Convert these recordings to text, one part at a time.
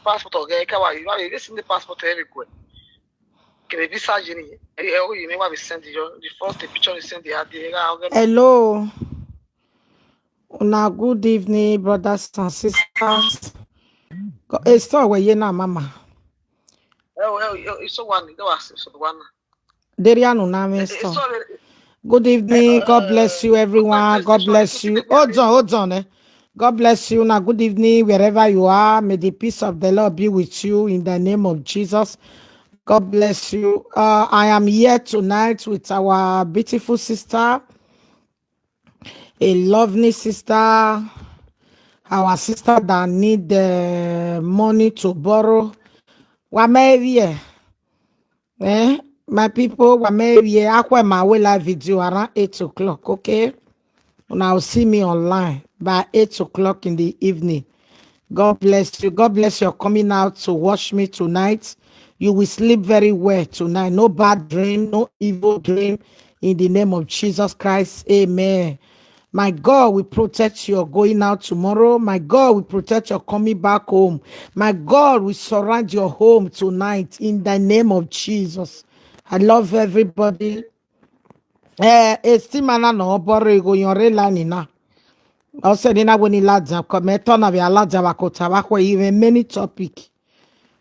passport okay kawa you this in the passport everywhere. Can be surgery you never be sent the first picture you send the hello. Una good evening, brothers and sisters. It's still where you now, mama. It's so one that was so one. Derian uname store. Good evening. God bless you, everyone. God bless you. Hold on. God bless you. Now, good evening, wherever you are. May the peace of the Lord be with you in the name of Jesus. God bless you. I am here tonight with our beautiful sister, a lovely sister, our sister that need money to borrow. Wamerie, my people, Wamerie, Aqua my live video around 8 o'clock, okay? Now see me online by 8 o'clock in the evening. God bless you. God bless you coming out to watch me tonight. You will sleep very well tonight. No bad dream, no evil dream. In the name of Jesus Christ, amen. My God will protect your going out tomorrow. My God will protect your coming back home. My God will surround your home tonight in the name of Jesus. I love everybody. Estimana no boro ego yore lanina. Also, then I when he lads up, come turn of your lads have even many topic.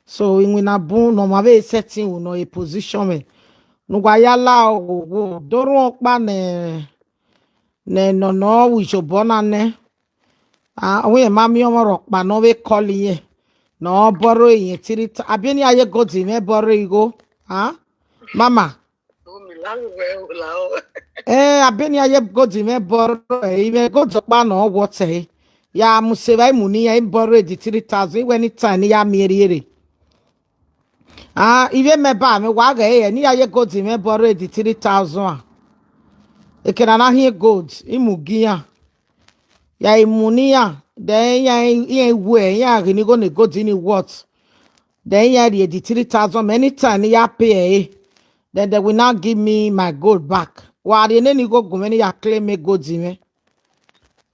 So in when I boon no my setting no a position me. No guayala o don't walk man no we should born we mami o rock but no we call ye no borrow ye tirita abini aye go di me borrow go mama abeni aye go di me borrow even go to pa no what ya museva muni ya borrow di 3,000 when it time ya meriere even me ba me wa ga ni aye go di me borrow di 3,000 e kena na here gold imugia ya imunia then ya we ya ni go ne go di ni what then ya the 3,000 many time ya pay then they will not give me my gold back. Why they need go many ya claim me gold me?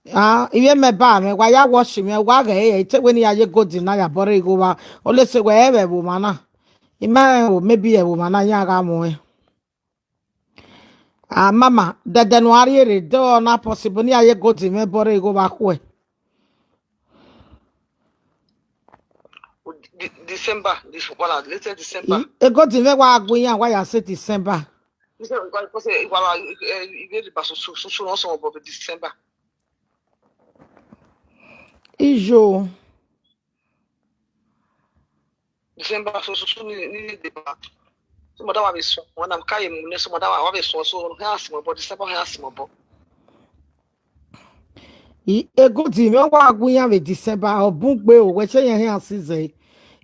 Even me ba me why ya wash me why take when ya gold na ya bore go ba only say wherever woman maybe a woman ya ga mo mama the January re do na possible ni ya gold me bore go ba ko December this let's December e gold me wa agbon ya why ya say December because December. Ijo. December so ni de ba. So madam wa so when am kai mu ne so madam wa be so has mo but December has mo bo. Ego di me wa agun ya we December obun gbe o we se yen he asize.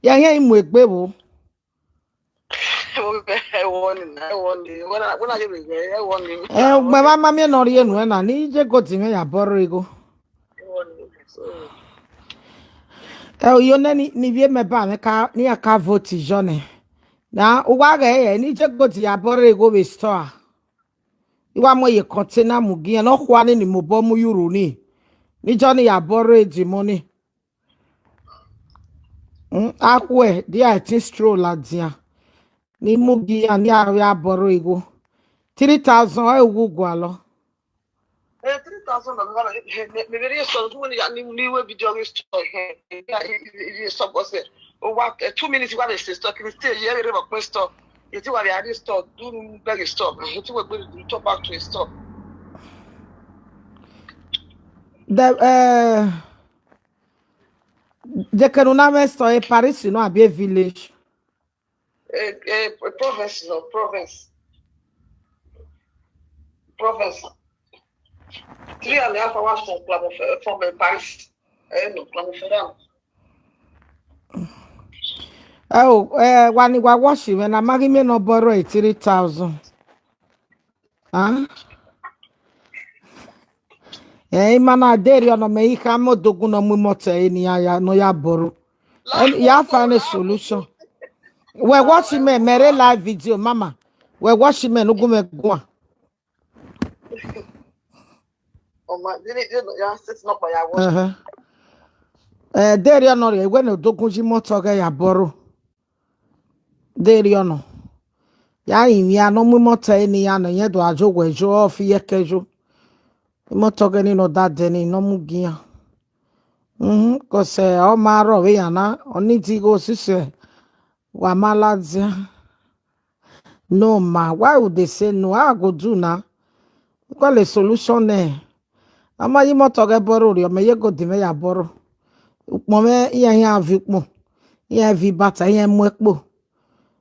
Ya he imu egbe wo. Gbe mama me no ri enu na ni je go di me ya boro ego. Yo na ni wie me ba me ka ni aka vote jone. Na uwa ga ni je go di ya boro ego we store. Iwa mo ye container mu gi na kwa ni mo bo mu euro ni. Ni jone ya boro e money. Akwe dia ti stroll adia. Ni mugi ani ya boro ego 3,000 ewu gwalo 3,000 me very so ni we video store he stop was there over 2 minutes we say stock we stay here we request store you think we are store do beg store you think we go to back to a store the canuna store e Paris no abi village province no province 3.5 hours from Paris no Clermont-Ferrand. Wani wa wash me na magi me no borrow 3,000 mana deri ono me ika mo dogun no mu moto ni ya no ya borrow ya find a solution we watch me mere live video mama we watch me no go me go Deri ono re we no dogunji moto ga ya boro. Deri ono. Ya yin ya no mu moto eni ya no yedo ajo gwejo ofi yekejo. Moto ga ni no dade ni no mu gian. Cause o maro we yana oni ti go sise wa malazia. No ma, why would they say no? I go do now. Qual a solution there? Ama yi moto ga boro ri o me ye go di me ya boro. Mo me iya avi po. Iya avi bata iya mu epo.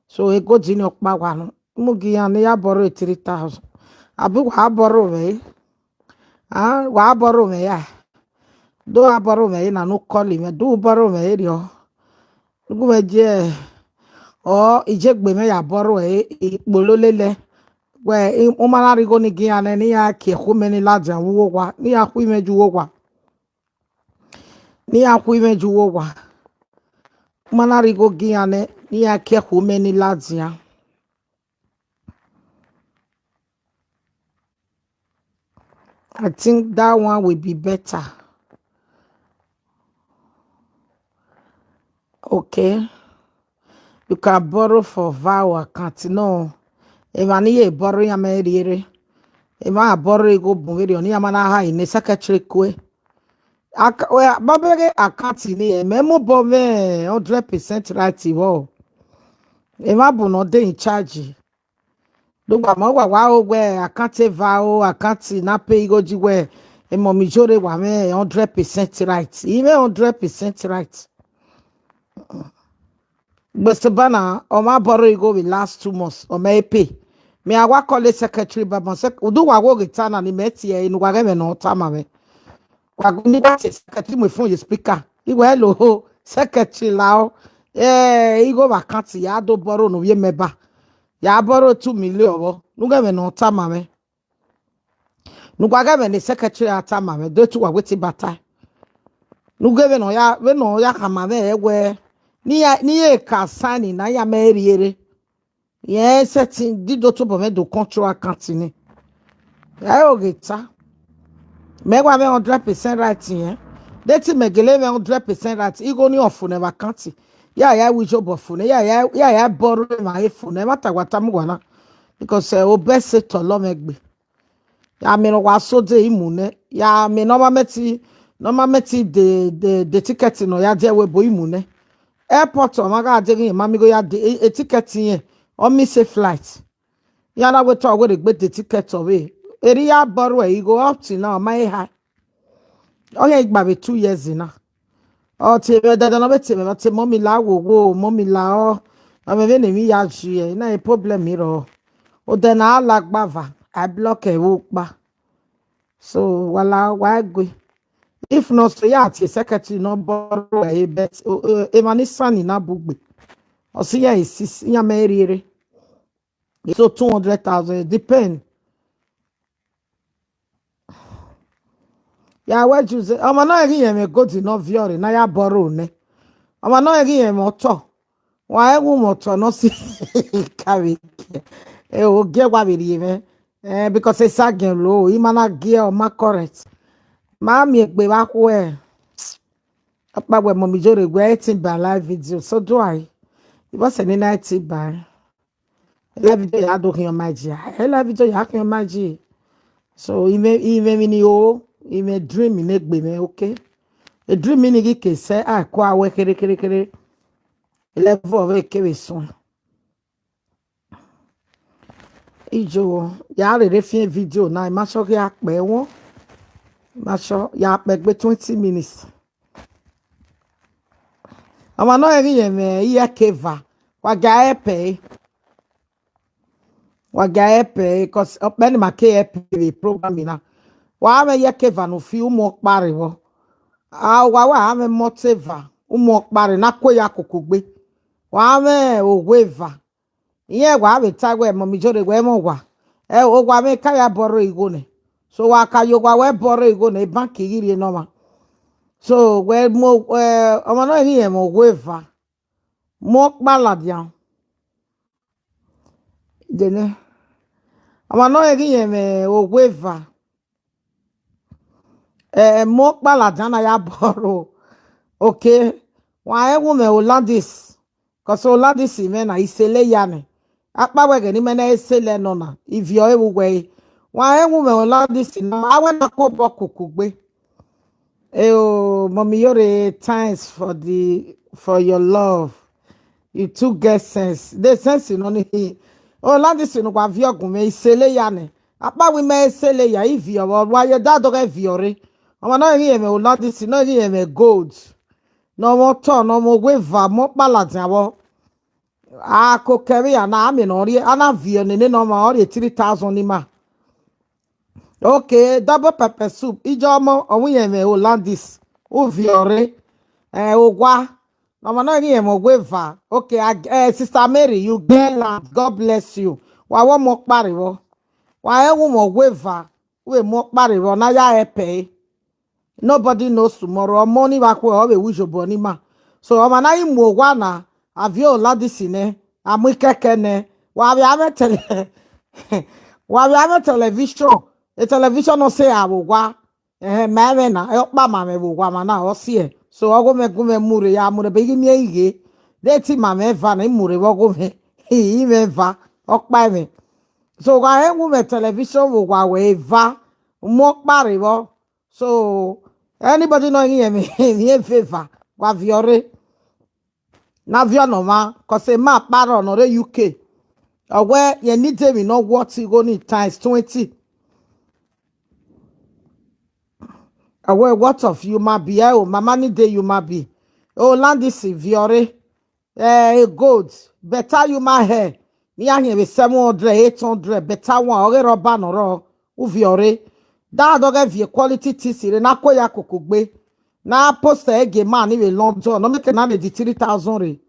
So e go di ni okpa wa no. Mo gi ya ni ya boro 3,000. Abi wa boro me. Wa boro me ya. Do a boro me na no call me. Do boro me ri o. Go me je o ijegbe me ya boro ipololele. We umana rigo ni gi ane ni ya ke khumeni la jan wo wa. Ni ya khu imeju wo wa. Ni ya khu imeju wo wa. Umana rigo gi ane ni ya ke khumeni la jan. I think that one will be better. Okay. You can borrow for vow account. No. If I need a borrow ya me if I borrow go bungeri oni amana ha in secretary kwe. Babere account ni memo bome 100% right wo. If I bu no dey in charge. Do gba mo wa o we account vow account na pay go ji we. E mo mi jore wa me 100% right. Even 100% right. But Sabana, or my borrow go with last 2 months, or may pay. Me, I work call the secretary, but my do I work return and met here in whatever no time. I go need that secretary my phone, speaker. He will hello, secretary now. He go back can't see. I do borrow no ye meba. Ya borrow 2 million. No give no time. No give the secretary at time. Do to a witty battle. No give no ya, we no ya come where. Ni ka sani na ya meriere yes setting dido to me do control account ni ya ogeta me wa me 100% right here deti megele me 100% right igo ni ofu ne account ya we job ofu ne ya borrow my phone e matagwata mu gwana because o best to lo megbe ya me no wa so de imune ya me normal meti the ticket no ya je we bo imune airport omaga adegi mami go ya a ticket here or miss a flight yana we talk we gbe the ticket away area borrow you go up to now my high okay gba be 2 years na o ti be dada no be ti me ti mommy la wo mommy la o ame be ne mi ya ji e na a problem mi ro o de na alagbava I block e wo pa so wala wa gbe. If not, so yeah, the secretary no borrow a bet. Emani sani na bugbe. Or see ya is ya merire. So 200,000 depend. Ya what you say? I'm not again me go to no viore na ya borrow ne. I'm not again me motor. Why wo motor no see carry. O get wa be me. Because it's again low. Imana gear or ma correct. Mami egbe wa ko e. Apa we mommy jore waiting by live video. So do I. It was an night by live video ya do your magic. Live video ya your magic. So he may mini o he may dream in egbe me okay. A dream in ke say I kwa we kere level of ke so. Ijo ya re refin video na ma so ke ape won. Ma so ya ape gbe 20 minutes. Ama no eri me iya keva. Wa ga epe. Waga epe cause openi make epe program na. Wa me ye keva no fi umo pare wo. Wa me motiva umo pare na ko ya kokogbe. Wa me ogweva. Iye wa be tagwe mo mi jore gwe mo wa. O gwa me ka ya boro igo ne. So wa ka yo gwa we boro igo ne bank yiri no ma. So we mo omo no ri e mo ogweva. Mo kpaladian. Dene. Ama no eri me ogweva. Mo kpaladian na ya boro. Okay. Why woman Olandis? Cause Olandis men I sele yane. Akpa wege ni mena sele nona. If you're away. Why woman Olandis na I went to go kukugbe. Mommy, you're thanks for your love. You two get sense. The sense in only he. Olandis no kwa viogu me sele yane. Akpa we me sele ya if you're why your dad don't have viore. I'm not here me Olandis no here me gold. No more turn, no more wave, more balance. Ah, cookere na ami no ri ana vio ne no ma ori 3,000 ni ma. Okay, double pepper soup. Ijomo ohun yen me Hollandis. O viore ogwa. No ma no ri mo wave. Okay, Sister Mary, you get land. God bless you. Wa wo mo pariwo. Wa ewu mo wave. We mo pariwo na ya epe. Nobody knows tomorrow. Money back where we wish boni ma. So amana imu wana avio ladisine amikekene wa we have tele wa we have television. The television no say awwa meme na e pa ma me bugwa mana o sie. So ogo me gume mure ya mure be gimi ige. De ti ma me va na mure ogo me. Hi me va okpa me. So wa enwu me television wo wa we va mo pariwo. So anybody know hear me in favor wa viore na vio no ma cause ma paro no re UK where you need me no what you go need times 20 where what of you ma be oh mama ni day you ma be oh land this viore gold better you ma hair me a here be 700 800 better one ore roba no ro u viore that dog have quality tisi na ko ya kokogbe na poster ege man in London no make na the 3,000 re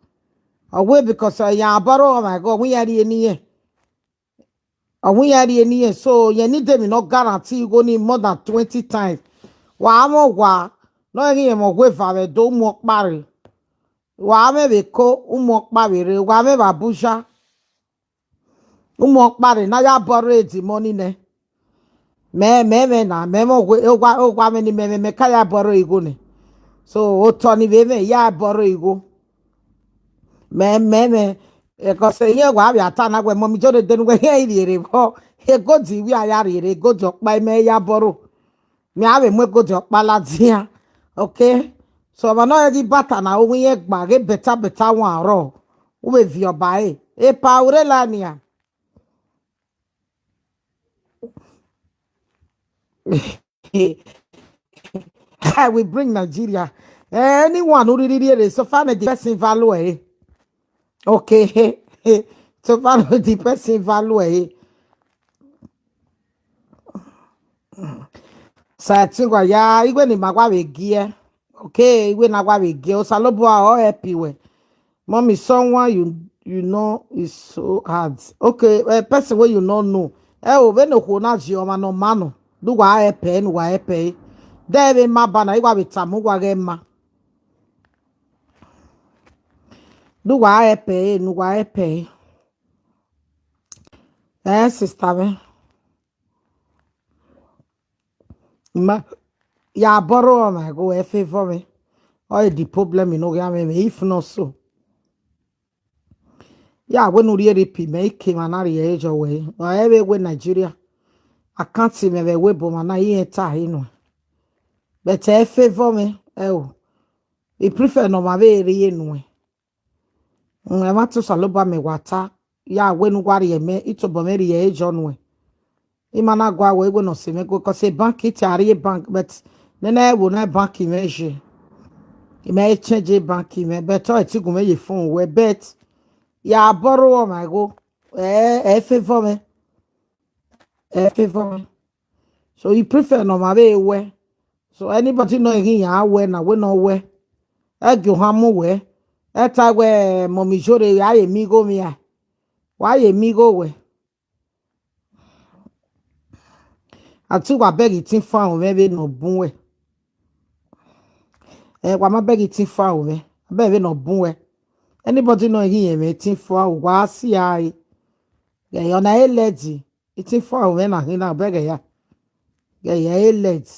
away because ya borrow oh my god we are any here so you need them no guarantee you go need more than 20 times wa mo wa no yin mo gwe fa do mo pare wa me be ko umo pare wa me ba busha umo pare na ya borrow the money ne me na me mo gwe ogwa me ni me ka ya borrow igo ne so o to ni be me ya borrow igo me because ye wa bi ata na gwe mo mi jode denu gwe ye ire bo e go di wi aya ire go jo pa me ya borrow me ave mo go jo pa la dia okay so ma no di bata na ohun ye gba ge beta one ro wo be vi oba e pa ore la nia I will bring Nigeria anyone who really so far the person value okay so far the person value sa tingwa ya igwe ni magwa we gie okay igwe na gwa we gie o salobo a o happy we mommy someone you know is so hard okay a person wey you no know o be no ko na ji o ma no ma no do wa happy no wa happy there be ma bana igwa be tamu gwa ge ma do wa happy no wa happy sister me ma ya borrow my go e favor me all the problem you know ya me if not so yeah when you really repeat me came an area age away or everywhere Nigeria I can't see me we bo man I enter you but e favor me oh e prefer no ma be re no e ma to saloba me wata ya when wari me ito bo me re age on e mana gwa we no se me go cause bank it are bank but na wo na bank measure e me change bank me but o ti go me ye phone we bet ya borrow my go favor me favor me so you prefer no ma be we so anybody know him ya we na we no we e gi hamu we e ta we mommy jore ya ye mi go mi ya wa ye mi go we ati wa beg tin fa o me be no bun we wa ma beg tin fa o me be no bun we anybody know him me tin fa o wa si ai ya yo na eledi tin fa o me na hin na beg ya ya eledi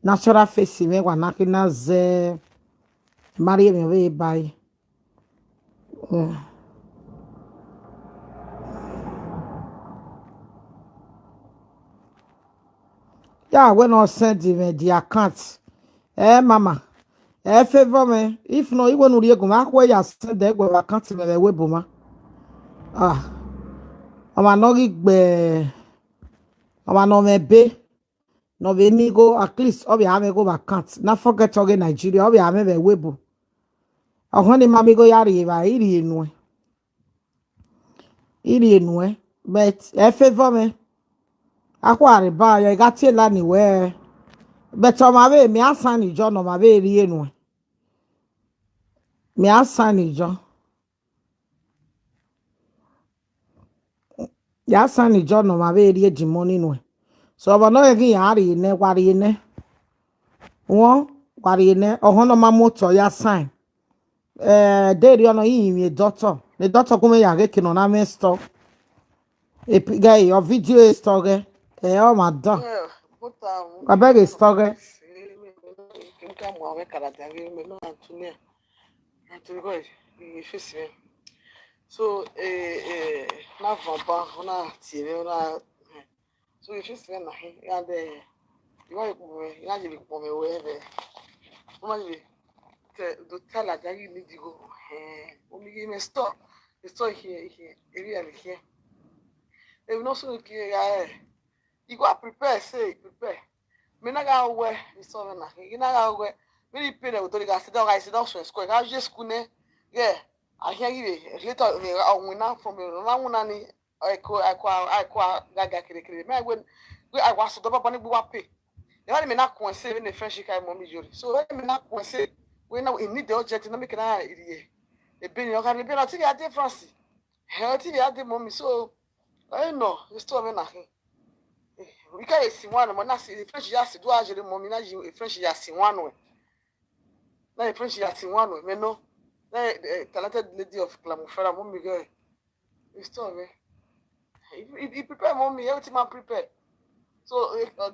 natural face me wa nakina ze marry me we buy. Yeah, when I send me the account. Mama. Favor me. If no, you won't go back where you send the account me the web. Ah, I'm not be. I'm not be. No be me go at least obi ame go account. Na forget oge Nigeria obi ame be web. Ohoni mami go yari ba iri enu. Iri enu. But favor me. Akwari ba you got tell anywhere. But on my way me asan ijo no my way iri enu. Me asan ijo. Ya asan ijo no my way iri the money no. So but no again yari ne wari ne. Won wari ne ohono ma motor ya sign. Deri ono yi mi doctor. The doctor come ya get no na me store. E guy your video is store. Oh my god. Yeah, but I beg is store. So, na vamba, ona tiene, ona. So if you see na he, ya de, you want to, you want to be come away. Ona be, the tell that you need to go. Omi give me stop. The store here, area here. They will not so okay. You go prepare, say prepare. Me na ga we, the store na he. You na ga we. Me pay the authority. I sit down so school. I just school ne. Yeah. I hear you later I win out from you. Na wona ni I ko gaga kire. Me when I was so double bani bu pay. You want me na ko say in the friendship kai mommy jori. So when me na ko say we now in need the object na make na iri. E be you can be na ti ya difference. He ti ya dey mommy so I know you still me na he. We can see one mo na see friendship ya see do ajere mommy na you friendship ya see one way. Na friendship ya see one way me no. The talented lady of Clamufera, mommy girl. You still me. He prepare mommy, everything man prepare. So I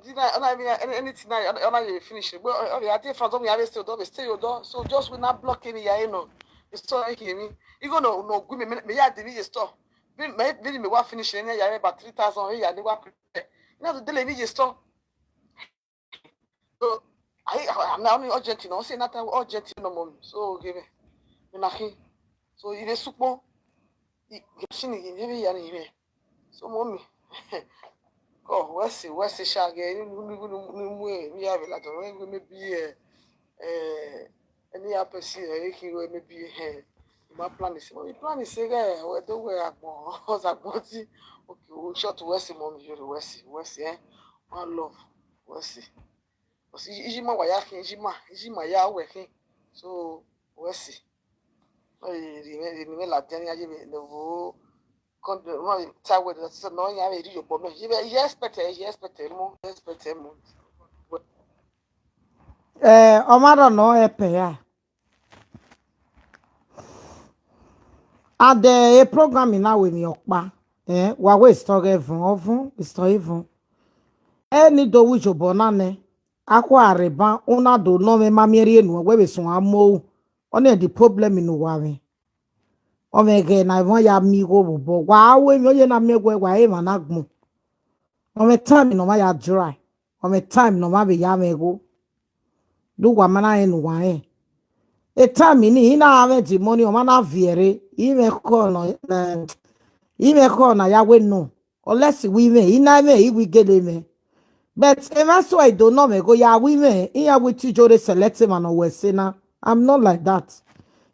mean anything now you finish. But I think from me I still do stay your door. So just we not block any you know. You still hear me. You go no go me ya the need store. Me what finish any ya about 3,000 ya they what prepare. You know the daily need store. So I'm now only urgent, you know, say nothing urgent no mommy. So give me. So il est souvent so mommy oh what's shag we have la don maybe any person maybe my plan is we do we agbon us agbon okay we short west mommy you west one love west ijima wa yakin ijima ya wekin so west la dernière le quand moi ça ouais ça non il y avait dit je peux mais j'espère mon Omaro no epe ya. Ade a program na we mi okpa. Wa we store evun store evun. Eni do wi jobo na ne. Akwa areba una do no me mamieri enu we be sun amo. One the problem in wa we. Omege na won ya mi go bobo. Wa we mi oye na megwe wa e managmu. Ome time no ma ya dry. Ome time no ma be ya mego. Do wa mana enu wa e. E time ni ina ave di money o mana viere. Ime ko na ya we no. Unless we me ina me we gele me. But even so I don't know me go ya we me. Iya we tijore select man o we na. I'm not like that.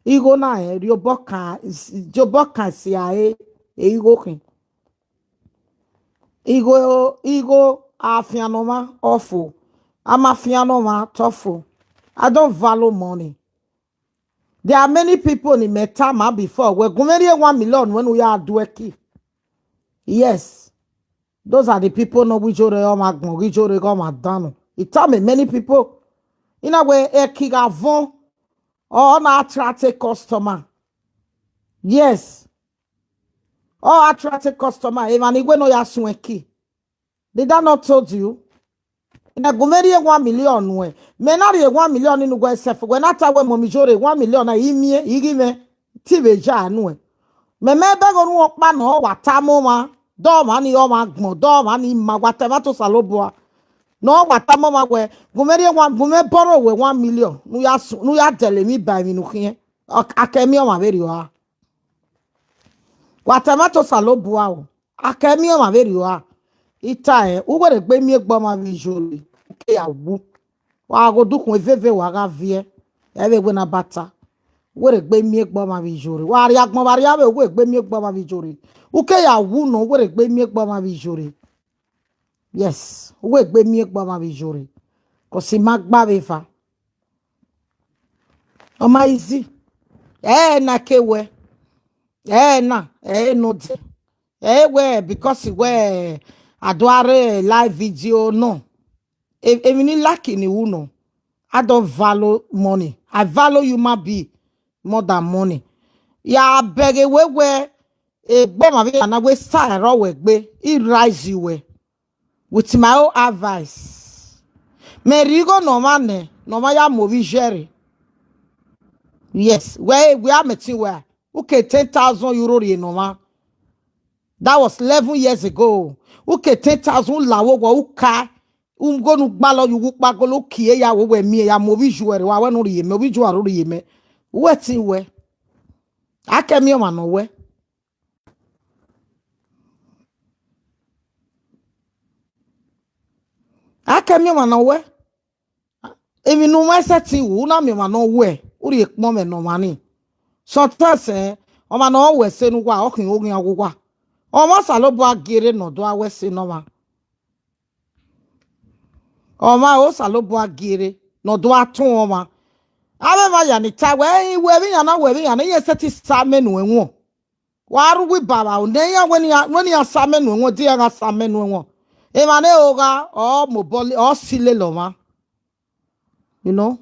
Igo na joboka si ae igo kin. Ego afianoma awful. I'm afianoma tough. I don't value money. There are many people in Metama before. We're going to 1 million when we are doing. Yes. Those are the people no which are magno, which are madano. It tell me many people in a way a kigavon or not attract a customer. Yes. Or attract a customer. Even when no ya swinky. Did I not told you? na gomeri 1 million we me na re 1 million ni go self we na ta we mo mi jore 1 million na imie igime ti be ja anu e me be go nu pa no wata mo ma do ma ni o ma gbon do ma ni ma wata ma to saloboa no wata mo ma we gomeri 1 gome borrow we 1 million nu ya tele mi ba mi nu hie akemi o ma be ri wa wata ma to saloboa o akemi o ma be ri wa ita ugwere gbe mi egbo ma bi jole ke yawu wa go dukun eveve wa ga vie ebe gbe na bata were gbe mi egbo ma bi jore wa ri agbon ba ri abe we gbe mi egbo ma bi jore uke yawu no were gbe mi egbo ma bi jore yes we gbe mi egbo ma bi jore ko si magba be fa o ma izi na kewe na no de we because we adware live video no emi ni lucky ni uno I don't value money. I value human being more than money. Ya beg we bomb of na we style ro we gbe it rise you we with my own advice. Me rigo no man no ma ya movi jere. Yes, we are meeting where okay 10,000 euro re no ma. That was 11 years ago. Okay 10,000 lawo wo uka go nu gbalo yu pa go lo kie ya wo we mi ya mo bi juere wa we no ri me obi ju aro ri me wetin we akemi o ma no we akemi o ma no we emi nu ma setting wu na me ma no we uri ekpo me no mani so tase o ma no we se nu wa o kin ogun agugwa o ma salobo agere no do awe se no ma o ma o salobo agere no do atun o ma abe ma ya ni ta we bi ya na ye seti samenu enwo waru wi baba o ne ya weni ya samenu enwo di ya samenu enwo e ma ne o ga o mo boli o sile lo ma you know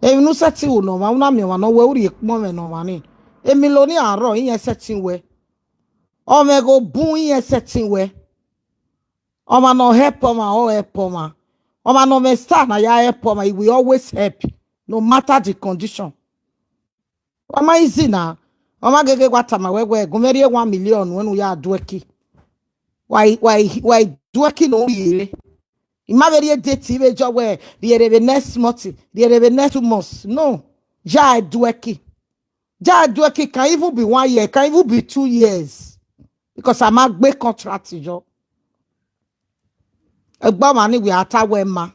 e nu seti wo no ma una mi wa no we uri ekpo me no ma ni e mi lo ni aro yin seti we o me go bun yin seti we o ma no help ma o help ma o ma no me start na ya help ma, he will always help no matter the condition. O ma easy na o ma gege kwata ma we gomeri 1 million when we are doeki why doeki no yere ima very date be job where the next month the next 2 months no ja doeki can even be 1 year, can even be 2 years because I'm a great contract jo egba mani we atawe ma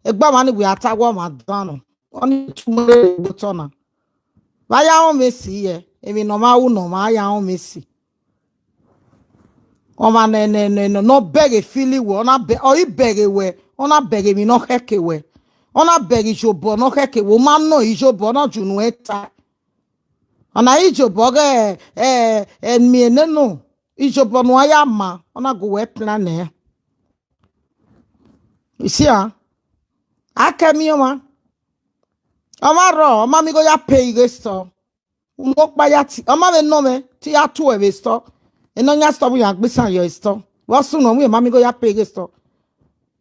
egba mani we atawe ma dano oni tumore botona vaya o mesi ye emi no ma wu no ma ya o mesi o ma no beg fili we ona be o I beg we ona beg mi no heke we ona beg ijobo no heke we ma no ijobo no junu eta ona ijobo ge mi no ijobo no aya ma ona go we plan e you see akemi o ma ro ma mi go ya pay go store mo pa ya ti o ma me no me ti ya to e store eno nya stop ya gbesan your store wo sun no ma mi go ya pay go store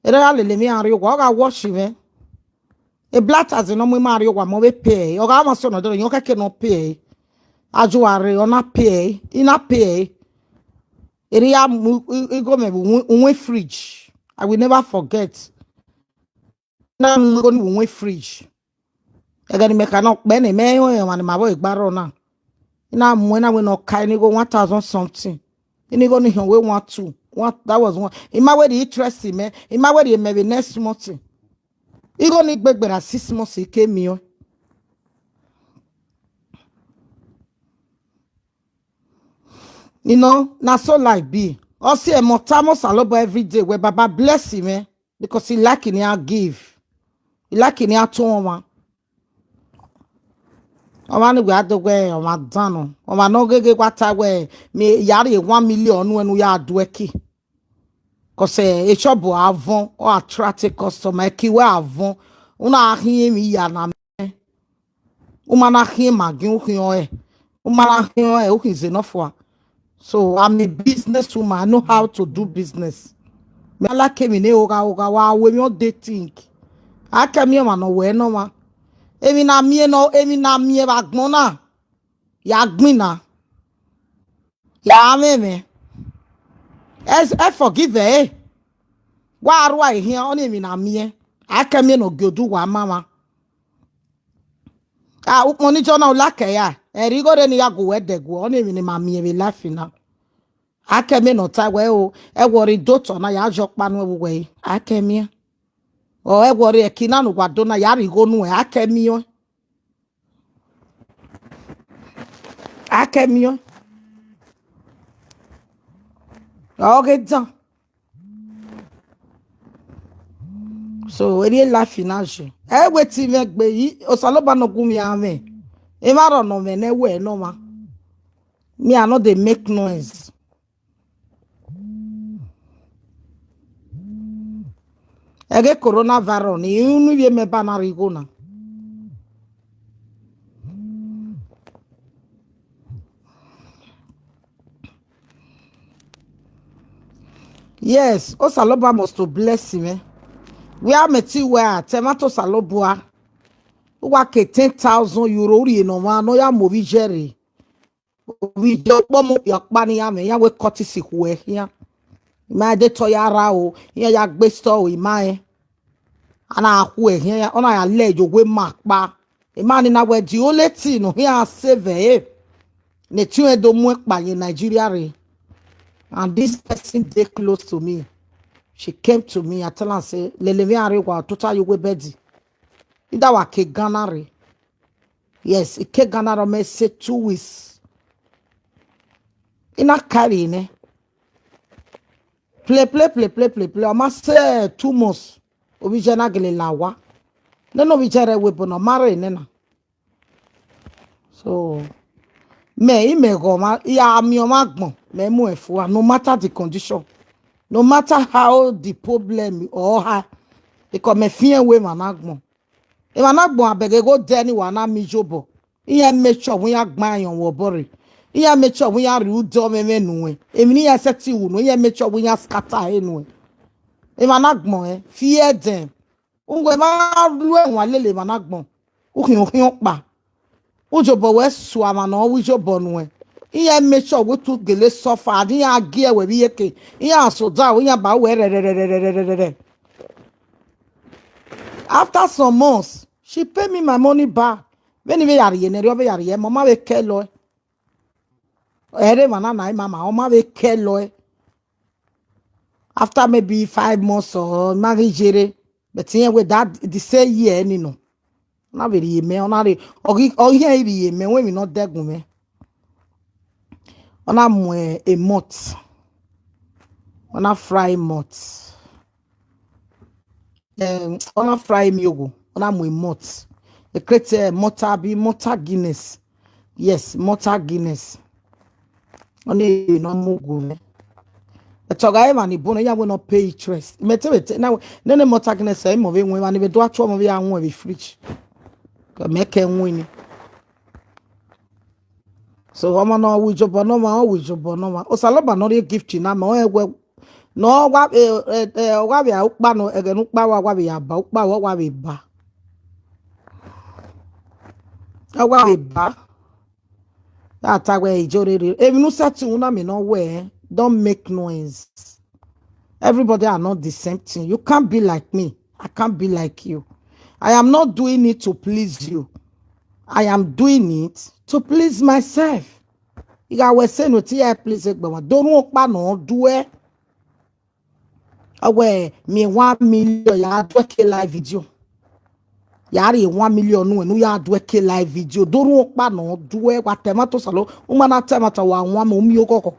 ere ya lele mi ari go ga wash me e blatters no mo ma ari go mo be pay o ga ma so no do yo keke no pay aju are ona pay ina pay ere ya go me we fridge I will never forget na go ni we fridge egani meka no pe ni me yo wan ma bo igbaro na ina mu na we no kai ni go 1,000 something ini go ni we want to what that was one ima we the interest me ima we the maybe next month I go ni gbegbera 6 months ke mi o you know na so life be o see e motamo salobo every day where baba bless him because he like in ya give he like in ya to one o ma ni we adogwe o ma dano o ma no gege kwata we me yare 1 million when we are doeki cause e shop avon or attract a customer ki we avon una ahin mi ya na me o ma na ahin magin o kin o ma na ahin o kin enough for so I'm a businesswoman. I know how to do business. Me like me ne oga wa we me dating. Aka me ma no we no ma. Emi na mie bagbon na. Ya gbin na. Ya me. As I forgive eh. Wa arwa here on emi na mie. Aka me no godu wa mama. Ah, money jona ulake ya. Erigo de ni ya go wedego on emi ni ma mie we life na. Aka me no ta we o. E worry doctor na ya jokpa no we. Aka me. O e worry e kina no gwado na ya rigo nu e aka me o. Aka me o. Okay, done. So any life financial. Eh wait make be osaloba no gumi ame. E ma ro no me na we no ma. Me I no dey make noise. Ege coronavirus ni unu ye me ba na rigo na. Yes, osaloba must to bless him. We are meti where tomato salobua. Wa ke 10,000 euro ri no ma no ya mo bi jere. We do pomo yakpa ni ya me ya we cut sick we here. Ma de to ya ra o, ya gbe store o ima e. Ana ahu e here ona ya lejo we makpa. E ma ni na we di only thing no here save e. Ne tu e do mu pa in Nigeria re. And this person dey close to me. She came to me. I tell her say leleve are wa total you we bedi. Ida wa ke Ghana re. Yes, it ke Ghana ro me say 2 weeks. Ina carry ne. Play. I must say 2 months. Obi jena gele lawa. No bi jere we bono mare ne na. So me go ma ya mi o magbon me mu efu no matter the condition. No matter how the problem or how because me fear we managbon. E managbon abege go there ni wa na mi jobo. Iye make sure we agban yon wo bore. Iye make sure we are ru do me nu e. Emi ni ya seti wu no iye make sure we scatter enu e. E managbon fear them. Ungwe ma lu enwa lele managbon. Ukin pa. Ujobo we swama no ujobo nu e. Iye make sure we to gele suffer ni ya gie we bi yeke. Iye so da we ya ba we re. After some months, she paid me my money back. When we are here, mama we kelo. Ere mana na mama, mama we kelo. After maybe 5 months or marriage, but here with that the same year, you know. Na very me onare o here me when we not degu me. Ona mo a month. Ona fry month. Ona fry miogo. Ona mo a month. The create mortar Guinness. Yes, mortar Guinness. Only no mugu me. The toga man ibono ya will not pay interest. Mete now no mortar Guinness say mo we when we do atwo mo we anwo we fridge. Make win. So I'm no we job no ma we job no ma. Osaloba no dey gift na ma o no wa wa be ukpa no egenu ukpa wa be ya ba ukpa wa be ba. Awa be ba. That way ijore. If you set una me no way, don't make noise. Everybody are not the same thing. You can't be like me. I can't be like you. I am not doing it to please you. I am doing it to please myself. You always say no tia please but don't walk pa no do it. Away me 1 million ya do a live video. Yari 1 million no ya do a live video. Don't walk pa no do it what tomato salo. Umana tomato wa mo mi okoko.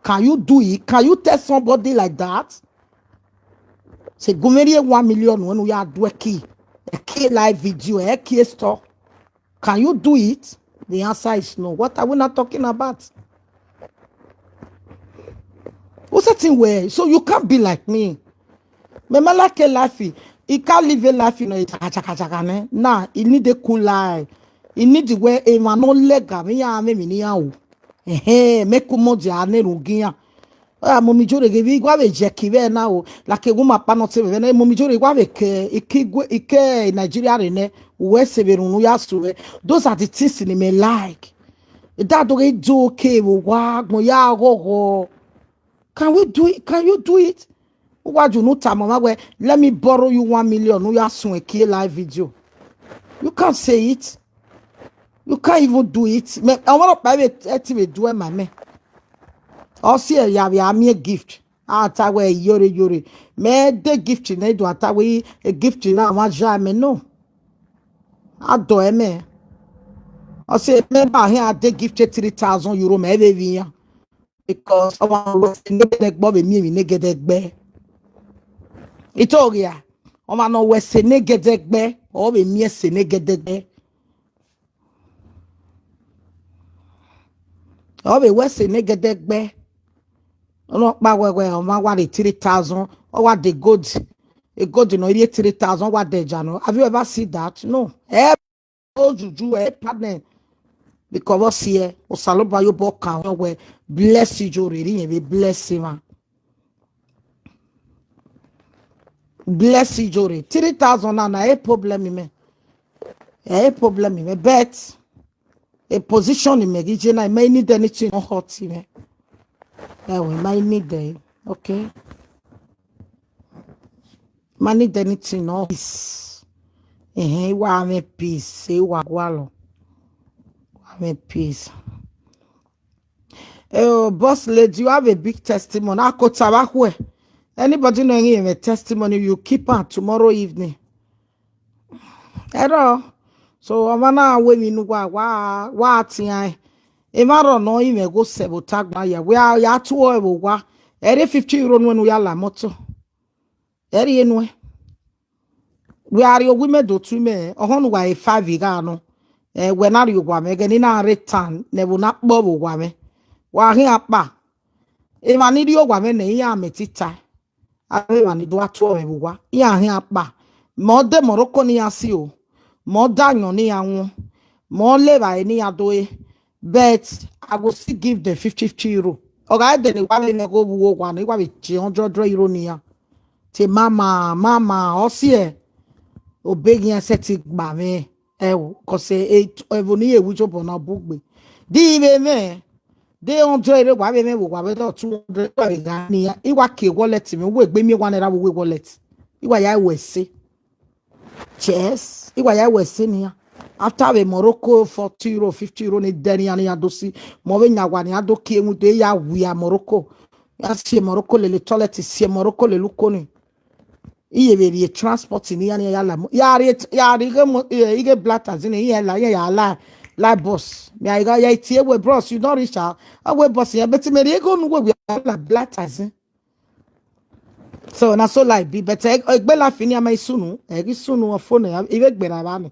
Can you do it? Can you tell somebody like that? Say go marry 1 million when we are do a key live video, a key store. Can you do it? The answer is no. What are we not talking about? What's that thing where? So you can't be like me. Mema like a life. He can't live a life, you know. Nah, he need a cool life. He need the way a man no lega. Me ya me ni ya o. Make mo di ane rugia. Mommy Jore give you a Jackie now, like a woman panote, and Mommy Jore Ike Nigeria in West Severunuyasu. Those are the things in me like. That do okay, wag, moya, go. Can we do it? Can you do it? What you know, Tamama, where let me borrow you 1 million, no, you are a key live video. You can't say it. You can't even do it. I want to private estimate do my man. Or see a me a gift. Atawe iyore. Me de gift in do atawe a gift in a majame no. I do me. I say remember here I de gift €3,000 me baby because I want to nigga Bobby me nigga be. It's all yeah. I want no west nigga be or be me se nigga be. Or be west nigga be. No, but well, what the 3,000 or what the goods, a good, 3,000, what the jano. Have you ever seen that? No. Juju, partner, because what's here, or Saloba, you book count, where bless you, reading, be bless him. Bless you, Jory. 3,000 and a problem, me. A problem, me. Bet a position in me, I may need anything on hot, me. Yeah, we might need them. Okay. Might need anything on peace. Wa me peace. Say wa gwalo. Wa me peace. Oh, boss lady, you have a big testimony. I could tabakwe. Anybody knowing a testimony, you keep on tomorrow evening. Hello. So I'm gonna wait wa tiai. If I don't know, you may go sabotag my ya. We are ya two over. Every €50 when we are la moto. Every anyway. We are your women do to me. On way 5 vigano. When are you guame? Again in our return, never not bubble guame. Wa here ba. If I need your woman, ya metita. I want to do a tour of wa. Ya here ba. More de Morocco ni asio. More danyo ni anwo. More leva ni adoe. But I will still give them €50. Okay, then you want to go one. You want €100 near. Te mama, osie. Obeying a setting by me. Cause evony a which upon a book me. Dive me. They don't join the why me with 200 near. Iwaki wallet me. Wait, give me one and I will wallet. I will say. Yes, I will say near. After a Morocco €40, €50 ni deni ani adosi. Mowe nyawani adoki mude ya wia Morocco. Ya si Morocco le toilet si Morocco le lukoni. Iye veri transport ni yani ya la. Ya ige blatter zini ya la boss. Me I ya itie we bros you don't reach out. We boss ya beti me go no we la blatter zini. So na so like be better egbe la fini ama isunu. Egi sunu o phone ya ibe gbera ba ni.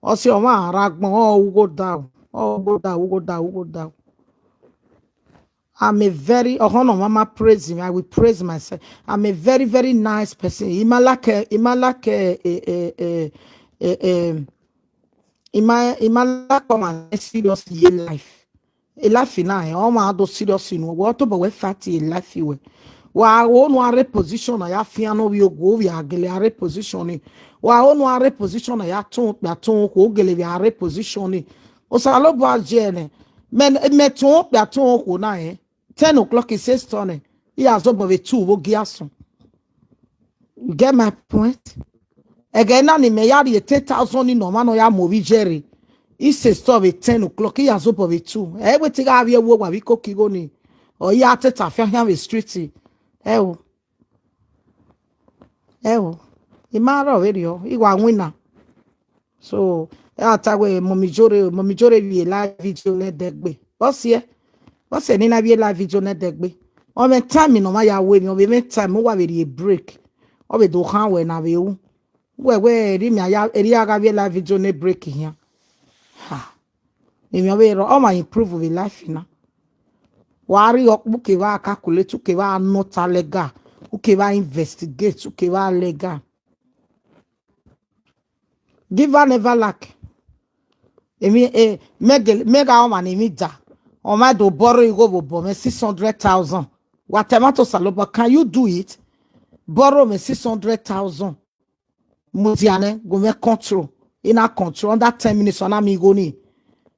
Also, go down. Go down. I'm a very mama praise him. I will praise myself. I'm a very, very nice person. Imalake serious life. A life in I all my do serious in what about we fatty life you. Wa won reposition ya fiano we go we agele reposition wa won reposition ya ton ko gele we reposition o sa lo bo agene me ton ko na 10 o'clock is says turn he has over 2 wo giaso. You get my point? Again na ni me ya 10,000 no man no ya mobi jerry. He says stop at 10 o'clock he has over 2. Everything have here wo wa we ko kigo ni o ya teta fa hia we street. Imaro video iwa winner. So atawe mommy jore we live video let degbe. What's here? What's any na be live video let degbe? O me time no ma ya we me o me time wa we break. O be do kan we na we u. We ri me ya eri aga be live video ne break here. Ha. Me we all my improve with life na. Wari okbuke wa calculate uke wa not legal uke wa investigate uke wa legal give her never lack mega woman emi da o ma do borrow you go bo me 600,000 Watemato saloba, can you do it? Borrow me 600,000. Muziane, go me control. In a control, under 10 minutes on amigoni.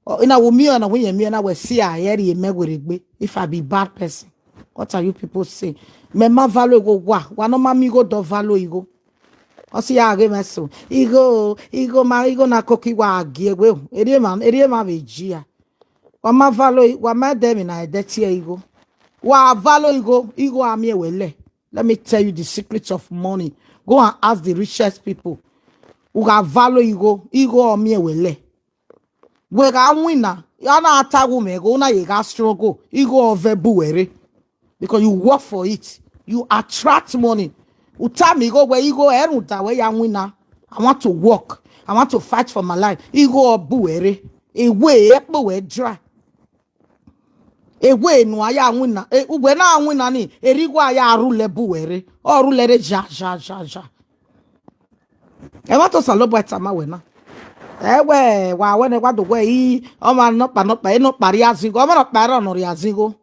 Or in a woman and a way, and I will see a area me if I be bad person. What are you people saying? Me ma value go wa. Wano ma mi go do value igo. Osi ya age meso. Igo na koki wa agie we. Eri ma vejia. Wa ma value wa ma dem na edeti igo. Wa value igo amie wele. Let me tell you the secrets of money. Go and ask the richest people. Who got value igo amie wele. We ga winner. Ya na atagu me go na ye ga struggle. Igo ovebu were. Because you work for it. You attract money. Utami go where you go eruta where you winner. I want to work. I want to fight for my life. You go buere. A way dry. A way no aya winner. Ube na winner ni. Erigwa ya rule buere. Or rule ja. I want to salo bwa tama wena. Ewe wa wene wa do we o ma no pa no pari azigo. O ma no pari no ri azigo.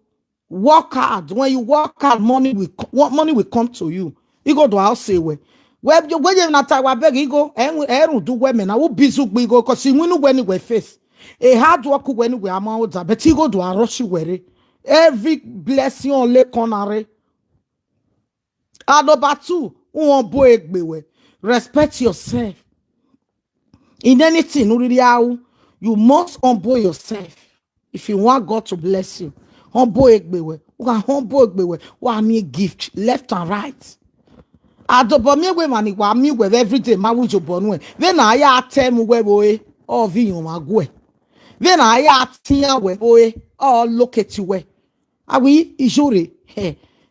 Work hard. When you work hard, money will come to you. You go to house say where you not wa beg you go and do women. I will be so big go because you win when you face a hard work when we are out, but you go to a rush where every blessing only corner. Adobatu boy respect yourself in anything. You must humble yourself if you want God to bless you. Humble egbewe. Humble egbewe. Wa me gift left and right. Adobomi we mani wa mi we every day ma wujo bonwe. Ve na ya atem we boy. O vi yon magwe. Ve na ya atia we boy. O locate we. Awi ijore.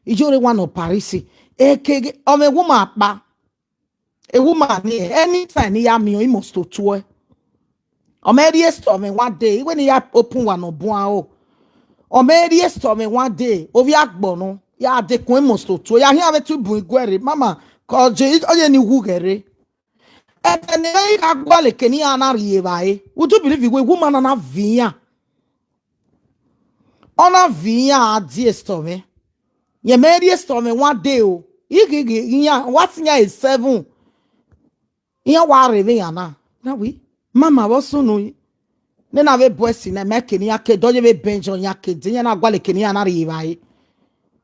Ijore one of Paris. Eke o me woman pa. A woman ni anytime ni ya mi o must to tour. O me store me one day when ya open one no bon o. O me store me one day ovi agbono ya de kun mosto to ya hia betu bu igwere mama ko je oye ni wugere e ne ka gwale keni anari bae would you believe we woman na via ona via adi store me ye me store me one day o igigi ya what nya is 7 ya ware me yana na we mama wo sunu Nena be bossy na make ni ake doje be benjon yake dinya na gwale keni anari bai.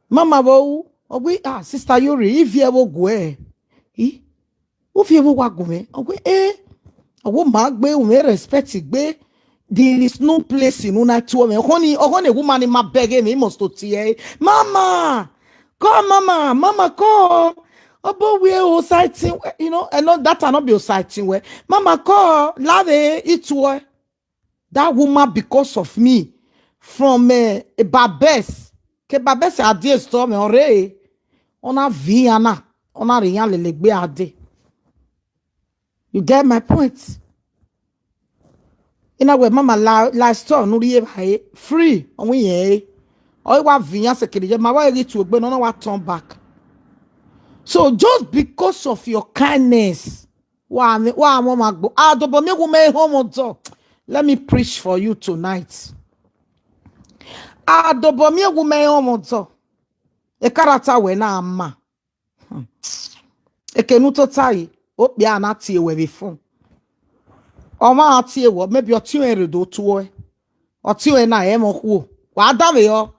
Mama bo ogwe sister Yuri if you ever go if you ever go me ogwe ogwo magbe o me respect gbe there is no place in una to me ogone woman in my beg me must to tie mama come mama come obo we o sighting you know and not that not be sighting where mama come love it to that woman because of me from a Babes. Que Babes a dit storm ore. On a viana. On a rien le legbe ade. You get my point? In a way, mama la store no free. On we ye. Or you want vian sekiri. My way reach to no what turn back. So just because of your kindness, mama go. But me go me home on. Let me preach for you tonight. Adobomi wume omoto. E karata we na ama. E kenuto tai. Opi anati we before. Oma ati ewo. Maybe otu eredo tuwe. Otu e na emo kuo. Wadawe yo.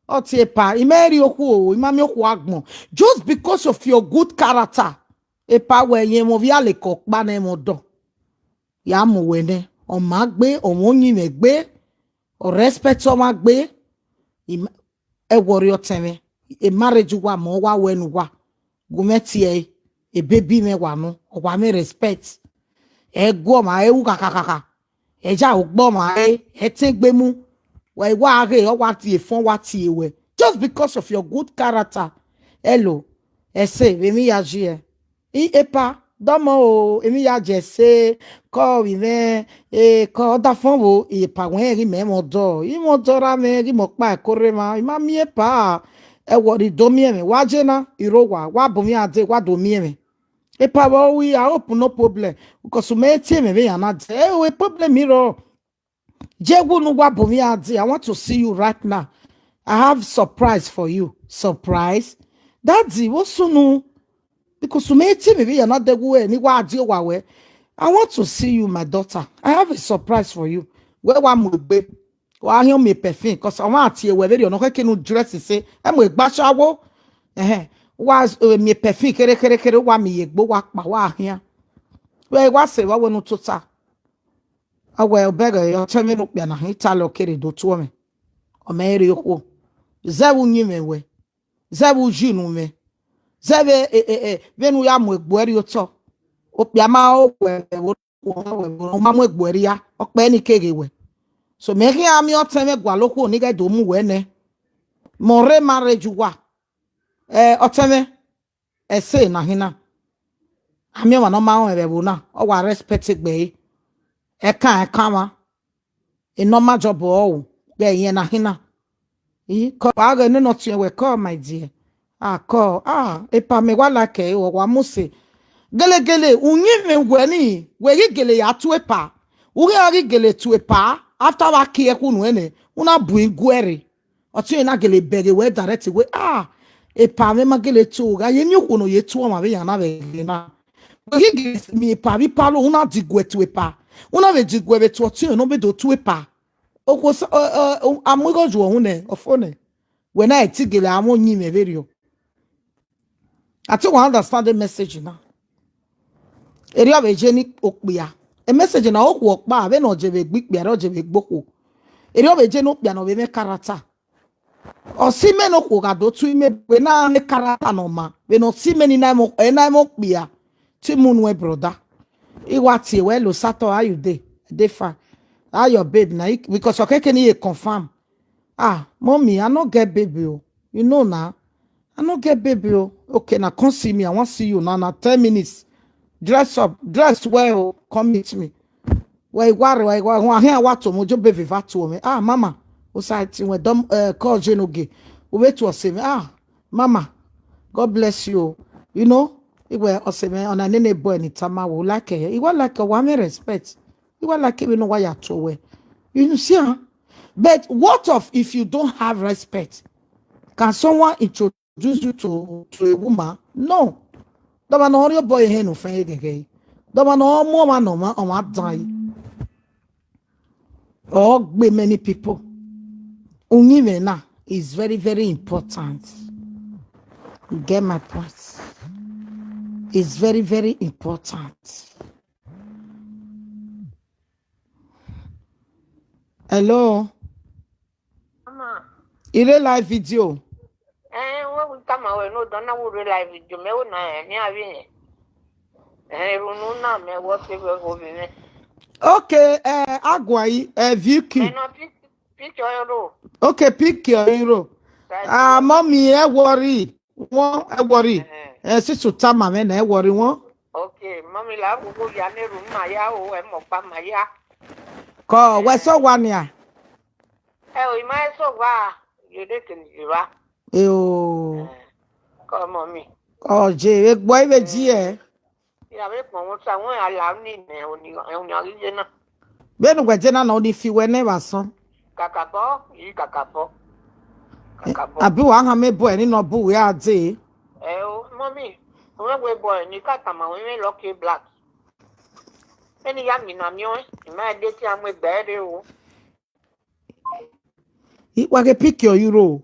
Oti epa. Imeri okuo. Imami oku agmo. Just because of your good character. Epa we yemo viale kokba na emo do. Ya mu wene. O magbe, o monyi megbe, o respect o magbe, e warrior teme, e marriage wa mo wa wenu wa, gumeti e baby me wa no, o wa me respect, e go ma e u kakakaka, e ja ugbo ma e tegbe mu, wa age o wa ti e fon wa ti ewe, just because of your good character, hello, e se, ve mi yaji epa, domo emi ya jese ko wi me ko da fon wo e pa wen ri me mo do ra me ri mo pa kore ma ma mi e pa e wo ri do mi me wa je na iro wa bo mi ade wa do mi me e pa wo wi I hope no problem because me tie me ya na de we problem iro je gu nu wa bo mi ade I want to see you right now I have surprise for you. Surprise. Daddy, what's so no? Because you may tell me you're not the way anywhere deal wawe. I want to see you, my daughter. I have a surprise for you. Where one will be? Why you me perfume? Because I want to hear whether you're not going to dress to say, I'm with Bashawo. Was me perfume, kere, wa me yegbo wa here. Where was it? What no tota? I will beg you, tell me look na Italo kere do to me. O me ere yo. Zewu nyime we. Zewu jinu me. Zebe venu ya mu egbueri oto. Opiama o we ma mu egbueri ya. Okpe ni kege we. So me ri ami o teme gwa loko ni ga do mu we ne. More marriage wa. Oteme say na hina. Ami wa no ma o ebe bu na. O wa respect gbe. Eka ma. E normal job o. Be yen na hina. Call I no not we call my dear. Call epa me wala ke o wa muse. Gele unyi me ngweni we gele ya tu epa. Uri ari gele tu epa after wa ki eku nu ene una bu igwere. Otu na gele bege we direct we epa me ma gele tu ga ye nyu no ye tu ma be ya na be na. We gele mi epa bi palo una digwe tu epa. Una be digwe be tu otu no be do tu epa. Okos amugo ju ohun ne ofone when I tigele amonyi me video. I think we understand the message now. Eri obe jeni okpia. A message na okwo okpa be no jebe gbikpia ro jebe gboko. Eri obe jeni okpia no be me character. O si me no ko ga do tu me we na me character no ma. We no si me ni na mo okpia. Ti munwe brother. Iwati we lo sato how you dey? Dey fine. How your babe na because okay can you confirm? Mommy, I no get baby. You know now. I no get baby. Okay, now come see me. I want to see you now. 10 minutes. Dress up. Dress well. Come meet me. Why what to mojo baby to me? Mama. Osai we dom call Jenoge. We wait to say me. Mama. God bless you. You know, it were oseme on a nene boy ni tama wo like it. It was like a one respect. It was like you know why you throw away. You see, huh? But what of if you don't have respect? Can someone introduce you to a woman? No. Don't know your boy here no friend again. Don't know more man no man on what die. Or be many people. Unimena is very, very important. You get my point. It's very, very important. Hello. Mama. Ire live video. When we come away, no, don't know we live video. Me na me avi. Runu na me what we go be. Okay, Agwai, VQ. Me no pick your hero. Okay, pick your hero. Mommy, worry. One, worry. Sister Tama, man, worry one. Okay, mommy, la go ya ne room ma ya o e mo pa ma ya. Call, what's so one ya? We might so wa. You didn't you are. Come on me. Oh, Jay, boy, the G. Yeah, we want someone allow me on your dinner. Ben, we're general only if you were never son. Kakapo, you kakapo. Abu Ahame boy, any no boo, we are day. Mommy, when we boy, you cut them away, lucky black. Any young in a mule, in my day, I'm with bad. It was a pick your euro.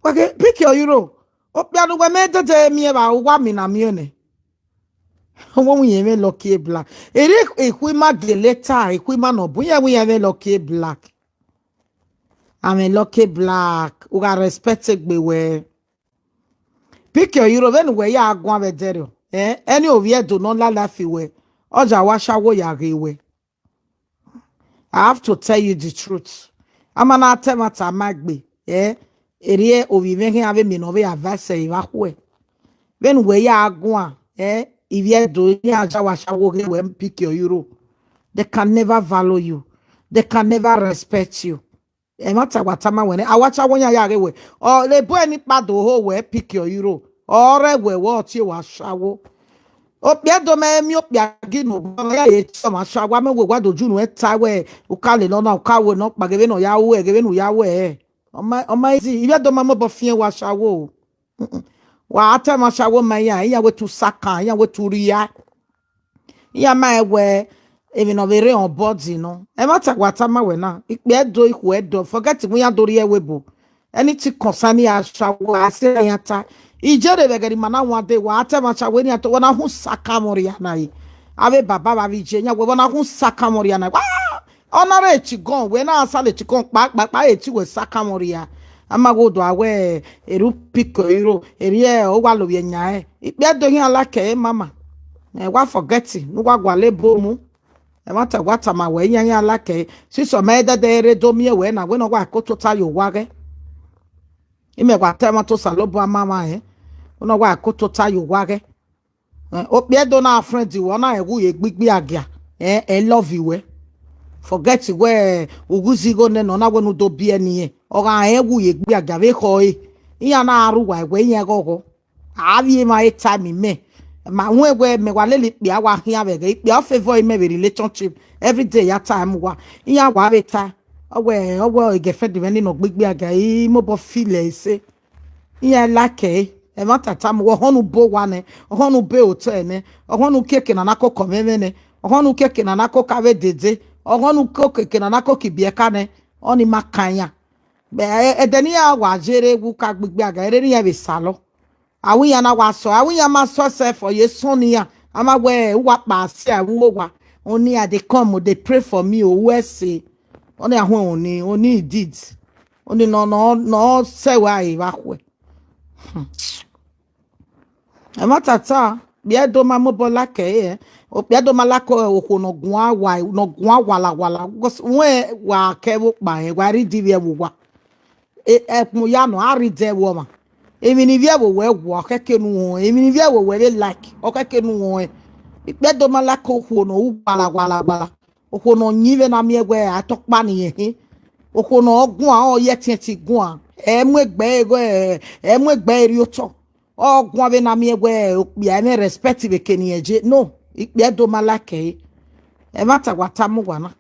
Okay, pick your euro. Oh, piano, we made the day me about 1 minute. Mune. When we have lucky black. If we make the letter, if we man no, we have lucky black. I'm a lucky black. We are respected be where. Pick your euro when we are going with there. Any of you do not laugh away. Oja washa wo ya rewe. I have to tell you the truth. I'm an attempt at magbe. Ere obi me have me no be advice wa hwe. When we are going, if you do ya washa wo when pick your euro. They can never value you. They can never respect you. E matter what time when I watch one ya rewe. Or le boy ni pa do ho we pick your euro. Or we what you washa wo. Opia do me mi opia ginu ya e chama shawa me we gwado junu e tawe ukale no na ukawe no pagebe no ya we gebe no ya we Oma izi ibe do mama bo fie wa shawo. Wa ata ma shawo ma ya we tu saka, ya we tu ria. Ya ma ewe even no vere on body no. E mata kwata ma we na. Ikpe do iku edo. Forget we ya do rie webo. Anything concerning ya shawo ase ya ta. Ijere begeri mana one day wa ata ma shawo ni ato wana hu saka mori ya na yi. Abe baba ba vije nya we wana hu saka mori ya na. Honore chigon we na asale chigon pa eti we saka mori ya. Amago do awe eru piko iro erie o wa lo ye nya e. Ikpe do hin alake mama. Wa forget no wa gwale bomu e mata wata ma we yan ala ke si so me de re do mi we na we no wa ko tota yo wa ge ime wa ta ma to salobo mama no wa ko tota yo wa ge o pe do na friend wo na e wu ye gbigbi agia love you we forget we uguzi go ne no na we no do bi eni e o ga wu ye gbigbi agia we ko iya na aru wa we yen gogo abi ma e time me ma we me wa lele pe awa hia be ge pe o favor me relationship every day ya time wa iya wa beta owe ge fe de no gbigbi aga mo bo feel e se iya like e ma tata mo honu bo wa ne honu be hotel ne honu keke na nakoko meme ne honu keke na nakoko ave dede honu keke na nakoko bieka ne oni makanya be edeni ya wa jere wu ka gbigbi aga ere ni ya be salo awiya na waso awiya ma so se for ye sonia ama we wa pa se awo wa oni they come they pray for me o we say oni ahun oni did oni no se wa e wa kwe ama tata bia do ma mo bola ke o bia do mala ko o no gun wala we wa ke wo pa e wa ri di we wa e mu ya no ari de wo ma emi ni via wo wo keke nu emi ni via wo we like o keke nu ikpe do mala ko hu no u wala o no nyive na mi egwe atokpa ni ehin o no ogun a o ye ti gun a mu egbe ri oto ogun abe na mi egwe opi a me respect be keni eje no ikpe do mala ke e mata wata mu wana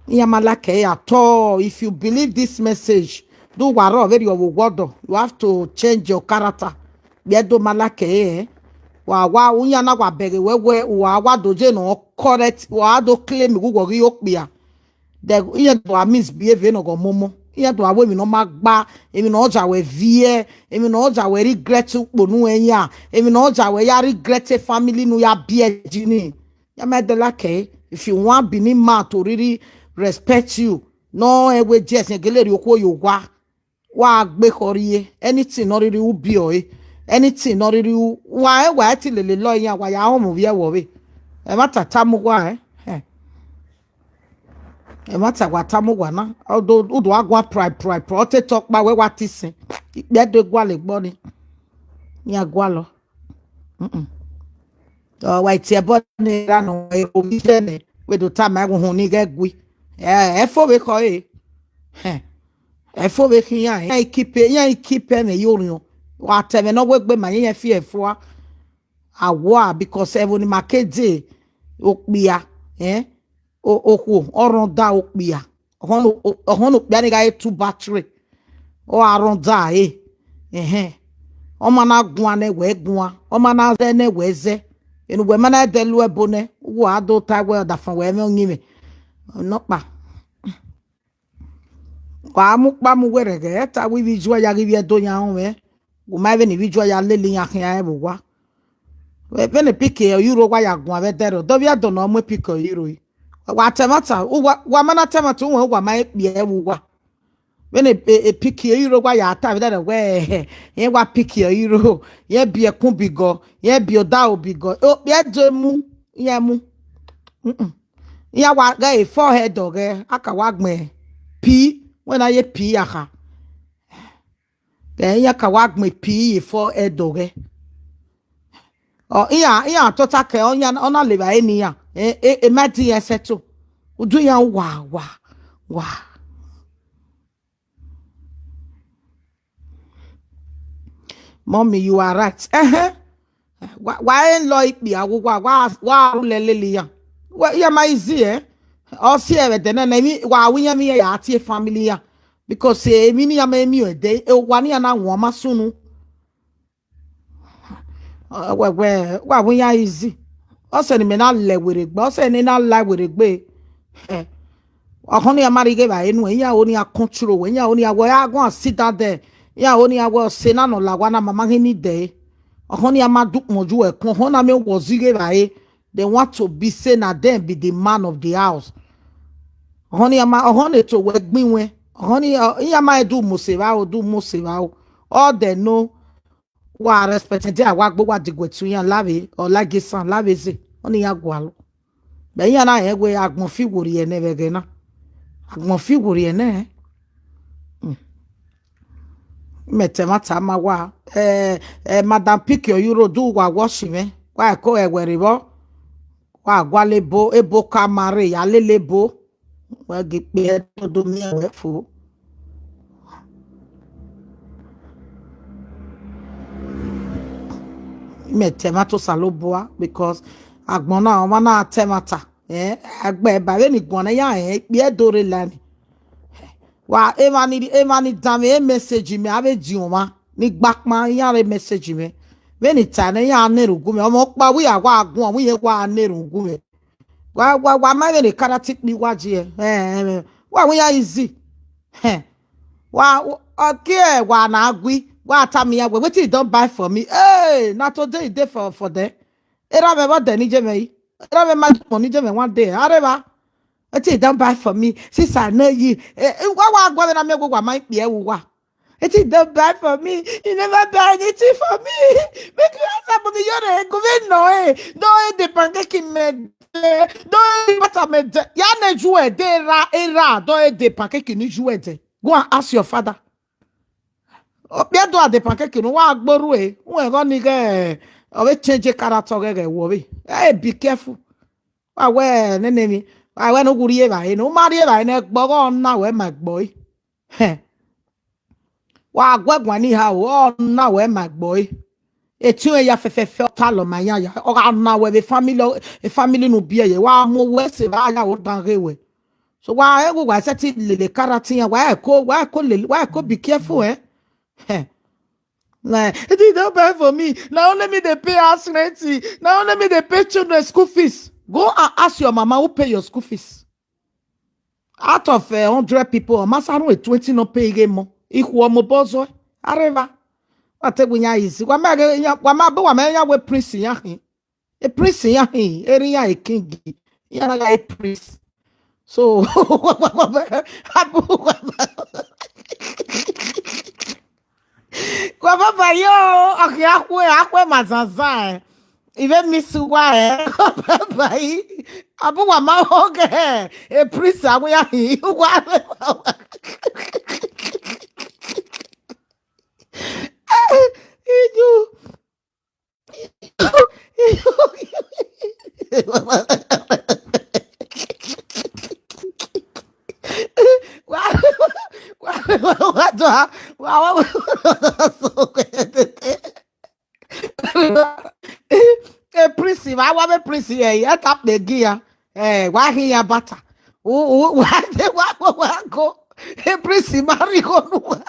iya mala ke at all. If you believe this message do waro very owogodo you have to change your character biedo malake wa unya na wa bege wewe wa doje no correct wa do claim gugo ri opia de iye do misbehave no go momo iye do awe mi no magba emi no oja we vie emi no oja we regret ponu enya emi no oja we ya regret family no ya bie jini ya medelake if you want bini man to really respect you no ewe jes geleri okwo yo wa gbe korie anything no riri ubi o anything no riri wa ti lele lo yan wa ya homu wie wo we e mata tamu wa e mata wa tamu wa na odo agwa pride o te tok pa we wa ti sin ipe de gwa le gbo ni agwa lo wa ti e bo ni ra no e o mi je ne we do ta ma hun ni gegwi e fo we ko efo be kiyan yan keep me yorin wa teme no we gbe ma yan fi efo awo because even market okpia oku orun da okpia ohun okpia ni ga two battery o arun da o ma na gun na we gun o ma na ze na we ze enu we ma na de lu ebo ne wo ado ta we da fan we me onyime no pa kwa mu pa mu were ge ta wi visual ya gi do yan we wo ma be ni visual ya lele yan kan e bo wa we be ni pick euro wa ya gun abe dero do bia do no mo pick euro wa temata wa mana temata wo wa ma bi e wo wa be ni pick euro wa ya ta be dero we ye wa pick euro ye bi e kun bigo ye bi o da o bigo o bi e do mu ye mu ya wa ga e forehead o ge aka wa gbon p when I pee aha. Then ya ka wag me pee for edoge. Oh iya tota ke onya ona leba eni ya. Mati yeseto. Udu ya wa. Mommy, you are right. Why like me wa lele ya. Wa ya my easy o si e de na mi wa winya mi ya tie family ya because mini ya me mi ede e wani na won sunu wa won ya easy o se ni me na le were gbe o se ni na la were gbe ọkàn ní amari ge ba enu ya oni a control we ya oni a wo ya go sit down there ya oni a wo se na no la wa na mama he ni de ọkàn ní amadu moju e kon ho na me wo zige ba they want to be say na them be the man of the house ọkàn ní ama ọkàn to we gbin we ọkàn ní ya ma do moseva o all they know wa respect dia wa gbo wa digwetu yan lave or lagesan lave se oni ya gwalo be yan na egwe agbon fi wori ene bege na agbon fi wori ene metemata ma wa madam pick your euro do wa wash me wa ko eweribo wa gwalebo ebo kamare ya lelebo wa gipe do mi ewe fo metemato saloboa because agbona o ma na temata agbe ba we ni gbona ya pe dore lani wa emani dame message mi ave di o ma ni gbapma ya re message mi we ni ta ne ya nerugu mi omo pa wi awa agun o ye wa nerugu mi wa ma we ni karati mi waji wa we ya easy wa okay wa na agui wa tami ya wetin you don buy for me na today dey for there era me what ni je me era me ma money je me one day areba wetin you don buy for me since I know you wa gwa na me gwa my pe wa wetin you don buy for me you never buy anything for me make you answer for me iyore go me no don dey pancake me don what me ya na ju e dey era don dey pancake ni ju e dey go and ask your father Obiado ade pancake no wa agboru won go ni ge o we change character ge wo be be careful wa we nene mi wa we no guri e ba no mari e ba na gbo na we ma gbo wa agwagwa ni ha o na we ma gbo etu ya fefefe talo ma ya o ga na we be family no bia ye wa mo we se ba ya o dan rewe so wa e go wa set le character ya wa ko be careful Like, it don't buy for me. Now let me they pay house rent. Now let me they pay children school fees. Go and ask your mama who pay your school fees. Out of 100 people, masa no 20 no pay again more. Equal mo bozo. Areva. What take we easy? Wa ma ya we prince ya hin. A prince ya hin. Area a king. Ya na a prince. So Kwa baba yo okay akwe mazanza even misuwa kwa baba yi abu wa ma oge e priest awe ya hi wa Prince, I want a prince here. Yet up the gear. Why he a butter? Why they want go? A prince, marry on.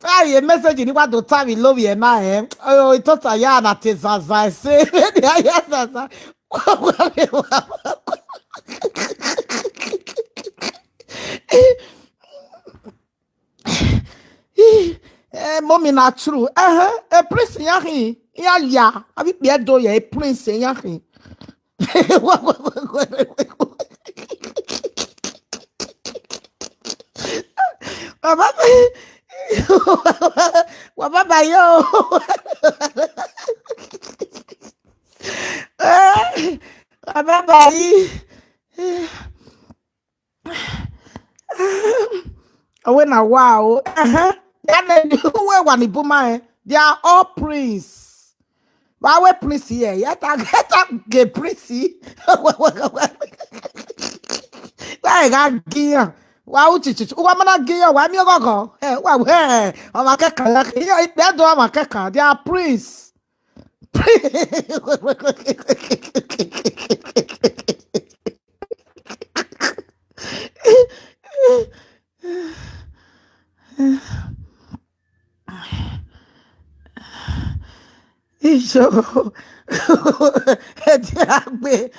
Aye, message ni what to time love you na oh it thought ya na tezaza say ya zaza mommy na true a prince ya hin ya abi be do ya a prince ya hin Baba yo. Baba when a wow. They are all prince. Why we prince here? Yet I get prince. Why got gear? Wow, chichi. Wa mana gear. Wa mi ogogo. Wa o ma keka. They are prince. Prince. Iso eti agbe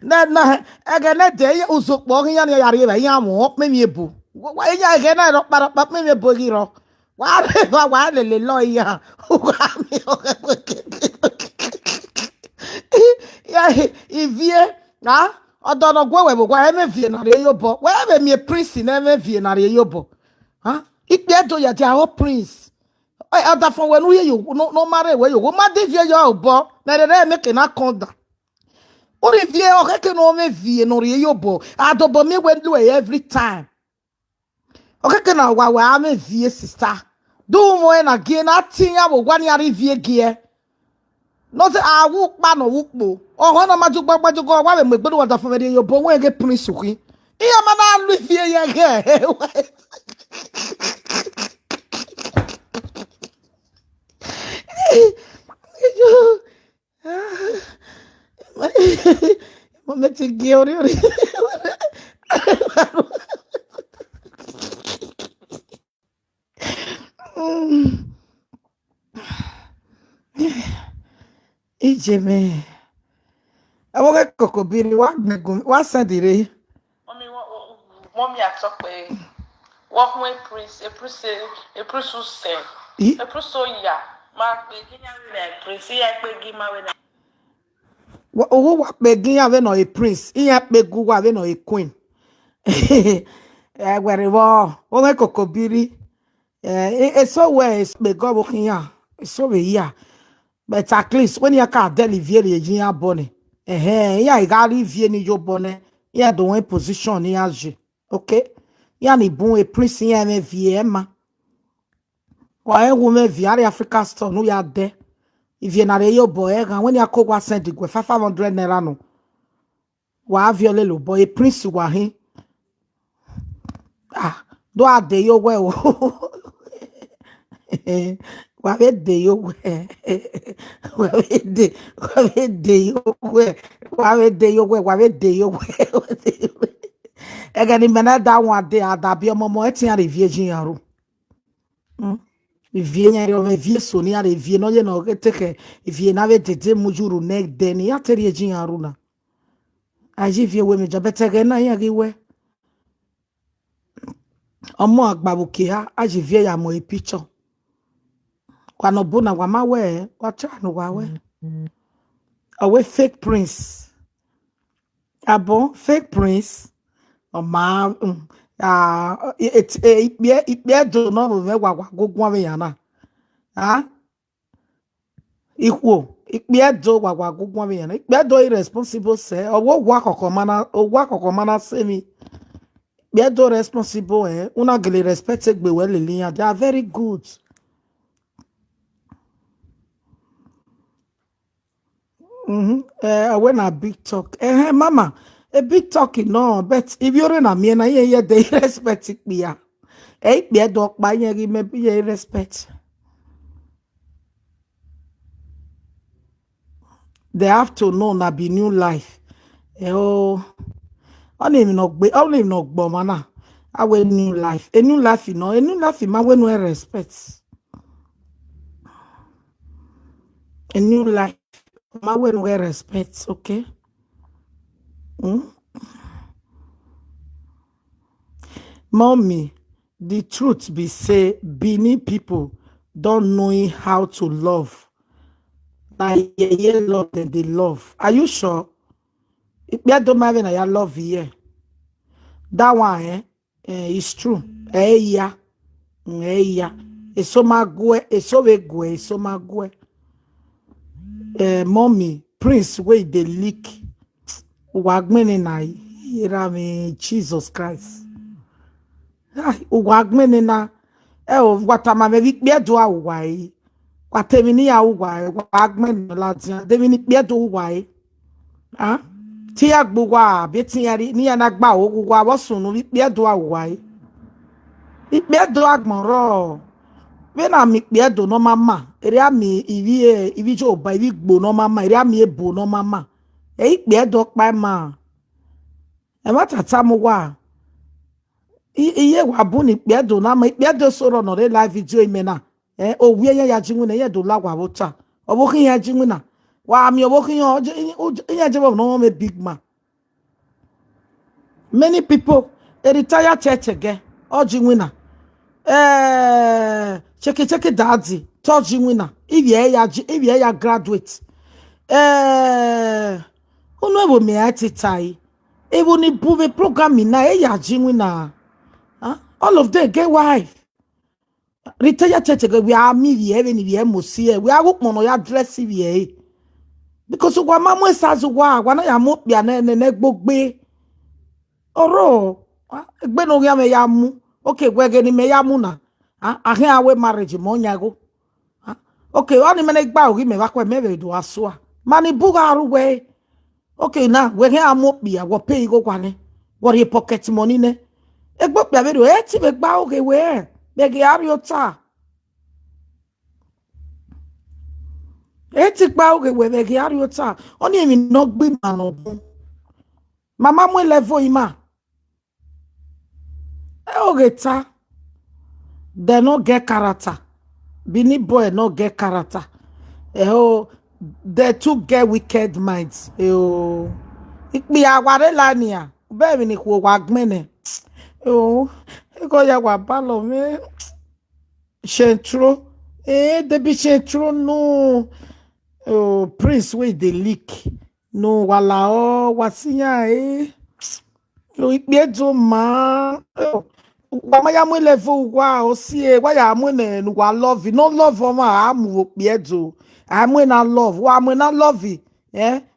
na ege na de usokpo ya ni yare be ya mo me mi ebu wa ya ege na ro para pa me mi ebu gi ro wa le lo ya wa mi ya ivie na odono gwe we gwa e me vie na re yobo we be mi prince na me vie na re yobo ha ikpe do ya ti a prince other from when we you no matter where you go ma de vie yo obo na de make na konda o re vie o ke no me vie no re yo bo adobo me we do every time o ke na wa me vie sister do mo na ge na tinya bo gwa ni are vie ge no say wu pa no wu po o ho na maju gbagbajo go wa me gbedu other from yo bo we ge prince ku iya ma na lu vie ye ge Mama te giori. Ijeme. Awoke kokobiri wa gbegum wa sandire. Mommy atokpe. Walk with prince, a prince who say. A prince so ya. Ma pe ginya we prince ya pe gima we na. Owo wa pe ginya we no a prince. Iya pe gu wa we no a queen. Where wo o kokobiri. So where is be go bo kinya. So we ya. But at least when you can't deliver the ginya bone. Ya igali vie ni yo bone. Ya do one position ni aje. Okay? Ya ni bon a prince ya me vie ma. Wa e wo me vie ari Africa store no ya de. If you na re yo boy when you ko wa send the 500 naira no. Wa viole lo boy prince wa hin. Do a de yo we o. Wa be de yo we. Wa be de yo we. Wa be de yo we. Wa be de yo we. Egani mena da one day adabi omomo etin ari vie jin yaro. Vie nya yo me vie so ni ari vie no ye no teke vie na be tete mujuru nek den ya teri jin yaro na. Aji vie we me jabetege na ya giwe. Omo agbabuke ha aji vie ya mo e picture. Kwa no bona wa ma we wa tra no wa we. Awe fake prince. Bon fake prince. Ma it do no me wa gogwa me yana ikwo ikpe do wa gogwa me yana ikpe do irresponsible say owo wa kokomana say me ikpe do responsible una gele respect gbe we lele they are very good when a big talk mama a big talking no but if you're in a me na ye they respect me ya be dog by ye me be respect they have to know na be new life only no gbo mana awe new life a new life you know a new life ma we no respect a new life ma we no respect okay Mommy, the truth be say Benin people don't know how to love. Like ye love them, they love. Are you sure? If you don't mind I love here. That one is true. Yeah. Eso magwe, eso wegwe, eso magwe. Mommy, Prince wey dey leak. Wagmene na ira me Jesus Christ. Wagmene na watama me bi do awai. Watemini ya uwai wagmene la tia. Demini bi do uwai. Ti agbugwa beti yari ni anagba ogugwa wosunu bi do awai. Bi do agmoro. when I make bedo no mama, ere mi ivi jo ba ivi gbo no mama, ere mi ebo no mama. E bedo pa ma. E matata mo wa. Iye wa bu ni bedo na ma bedo soro no re live video imena. O wi ya jinwu na ye do la wa wota. Obo kin ya jinwu na. Wa mi obo kin ya je no me big man. Many people a retire church again. O jinwu na. Check it daddy. Touch winner. If you graduate. Uno me atitai. Even if you program na winner. All of them get wife. Retire church we are me even if you musi we are work mono ya dress we because wa mama says wa na ya mo bia na gbogbe oro egbe no ya me ya mu okay we get ni me ya mu na ahe awe marriage mo nyago okay oni me gba ogi me bakwa me be do aso mani bugaru we okay na we he amo bia wo pay go kwane what your pocket money ne egbo bia be do ti be gba oge we be ge ariota eti gba oge we be ge ariota oni emi no gbe manu mama mo level ima oge ta they no get character. Bini boy no get character. They too get wicked minds. Ikpi aware lania. Be ni ko wagmene. Ego ya wa balo me. Shentro. They be shentro no. Prince we the leak. No wala wasinya ikpi ezo ma. Wamaya mo level wa osie wa ya mo na wa love no love ma amu opiedo amu na love wa mo na love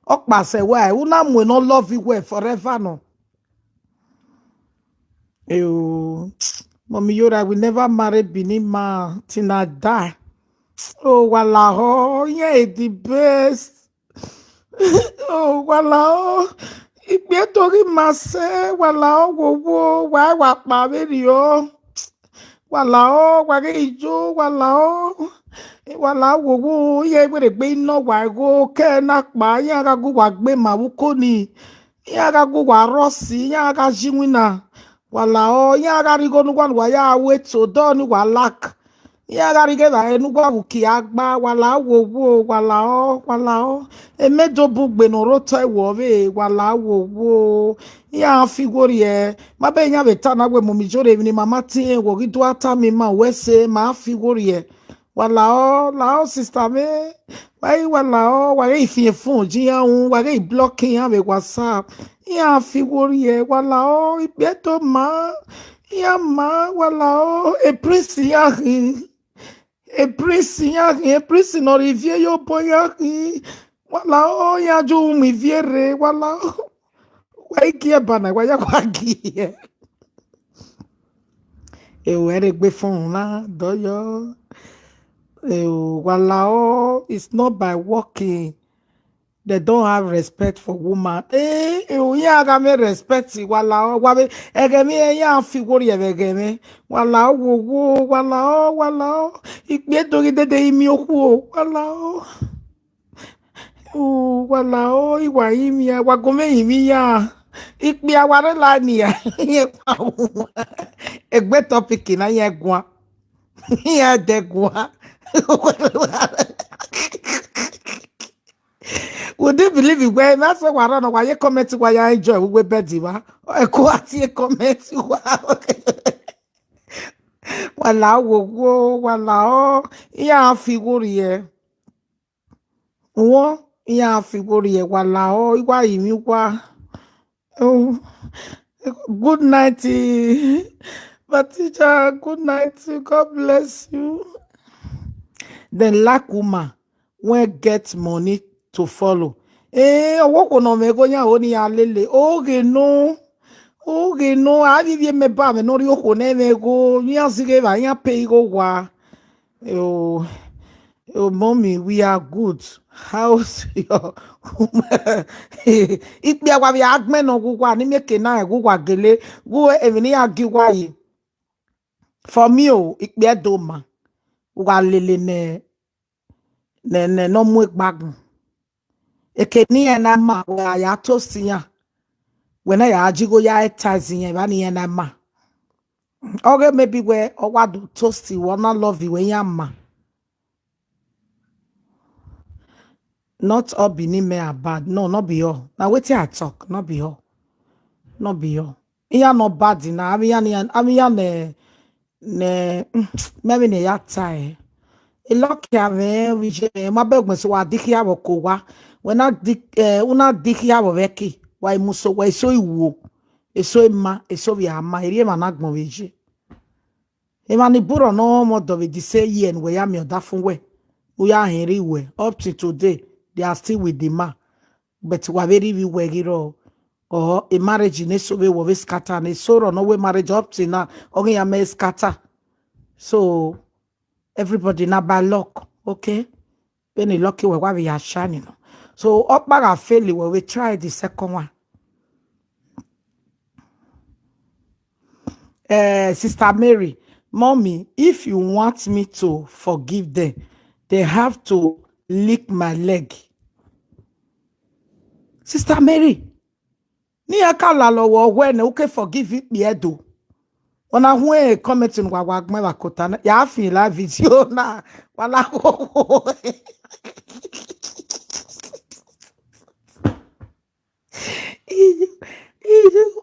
okpase wa una mo no love we forever no mommy Yora will never marry Benin man till I die. Oh wala ho yeah the best. Oh wala Ikpe tori mase wala wo wa pa video wala wa ge ijo wala wo ye we gbe ina wa go ke na pa ya ga go wa gbe ma wu ko ni ya ga go wa rosi ya ga jiwina wala ya ga ri go nu wa ya we to do ni wa lak ya ga ri ge ba enu gba wu ki agba wala wala emedo bugbe no roto ewo be wala wo ya figure ye ma be nya beta na gwe momi jore ni mama tin wo gi do ata mi ma we se ma figure ye wala sister me why wala wa ge fi phone ji ya un wa ge blocking ya be WhatsApp ya figure ye wala ibeto ma ya ma wala e prince ya a priest no revie yo boya wala ya ju mi viere wala wa ikie bana wa ya kwa gie were gbe fun la doyo wala it's not by walking. They don't have respect for woman. Ya ga me respect wala wa be egemi ya figure ye egemi wala wo wala ikpe dori dede imi oku wala iwa imi ya wa gome imi ya ikpe aware la ni ya ye pa egbe topic na ye gwa ya de gwa. Would you believe it? Well, that's why I don't know why you comment why you enjoy we bedi wa. Eko ati comment wa. Wala wala ya figure ye. Wo ya figure ye wala iwa imi wa. Oh, good night. But teacher, good night. God bless you. Then lack woman when get money to follow. Owó no me go ya oni alele. Oge no, avivi me ba me no ri oko ne me go. Ni asige ba ya pay go wa. Oh, mommy, we are good. How's your it be wa bi agme no go wa ni meke na go wa gele. Go e mi ni agi wa yi. For me it be do ma. Uga lele ne no mu bagn. Ekeni na ma wa ya toasting ya. When I ajigo ya etazing ya bani na ma. Okay, maybe where or what do toasty wanna love you when yamma. Not all Benin men are bad. No, not be all. Now wait till I talk. Not be all. Not be all. Iya no bad na. Ami ya ne maybe ne ya tie. Eloki ave wije mabeg me so wa diki abo ko wa. When I dik una diki abo veki. Wa imuso wa iso iwo. Eso ima, eso bi ama. Eri ma na gbon weje. Emani buro no more do we say yen we ya me oda fun we. We are Henry we. Up to today, they are still with the man. But we are very we hero. Or a marriage in so we scatter and a sorrow no way marriage up to now. Only a may scatter. So everybody now by luck. Okay. When you lucky we are shining. So up back our failure we try the second one. Sister Mary, mommy, if you want me to forgive them, they have to lick my leg. Sister Mary, ni akala lowo when okay forgive it me edo. Ona hwe comment in wagme wakota ya fi la video na wala ho.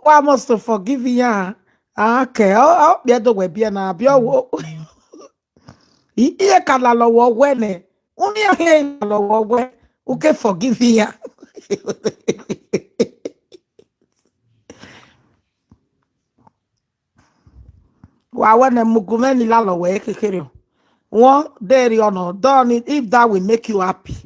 Why must to forgive ya? Okay, oh be edo we be na be o. Iye kala lowo when uni ahe lowo we okay forgive ya. Wa when mugumeni la lo we kekere. One day no done it if that will make you happy.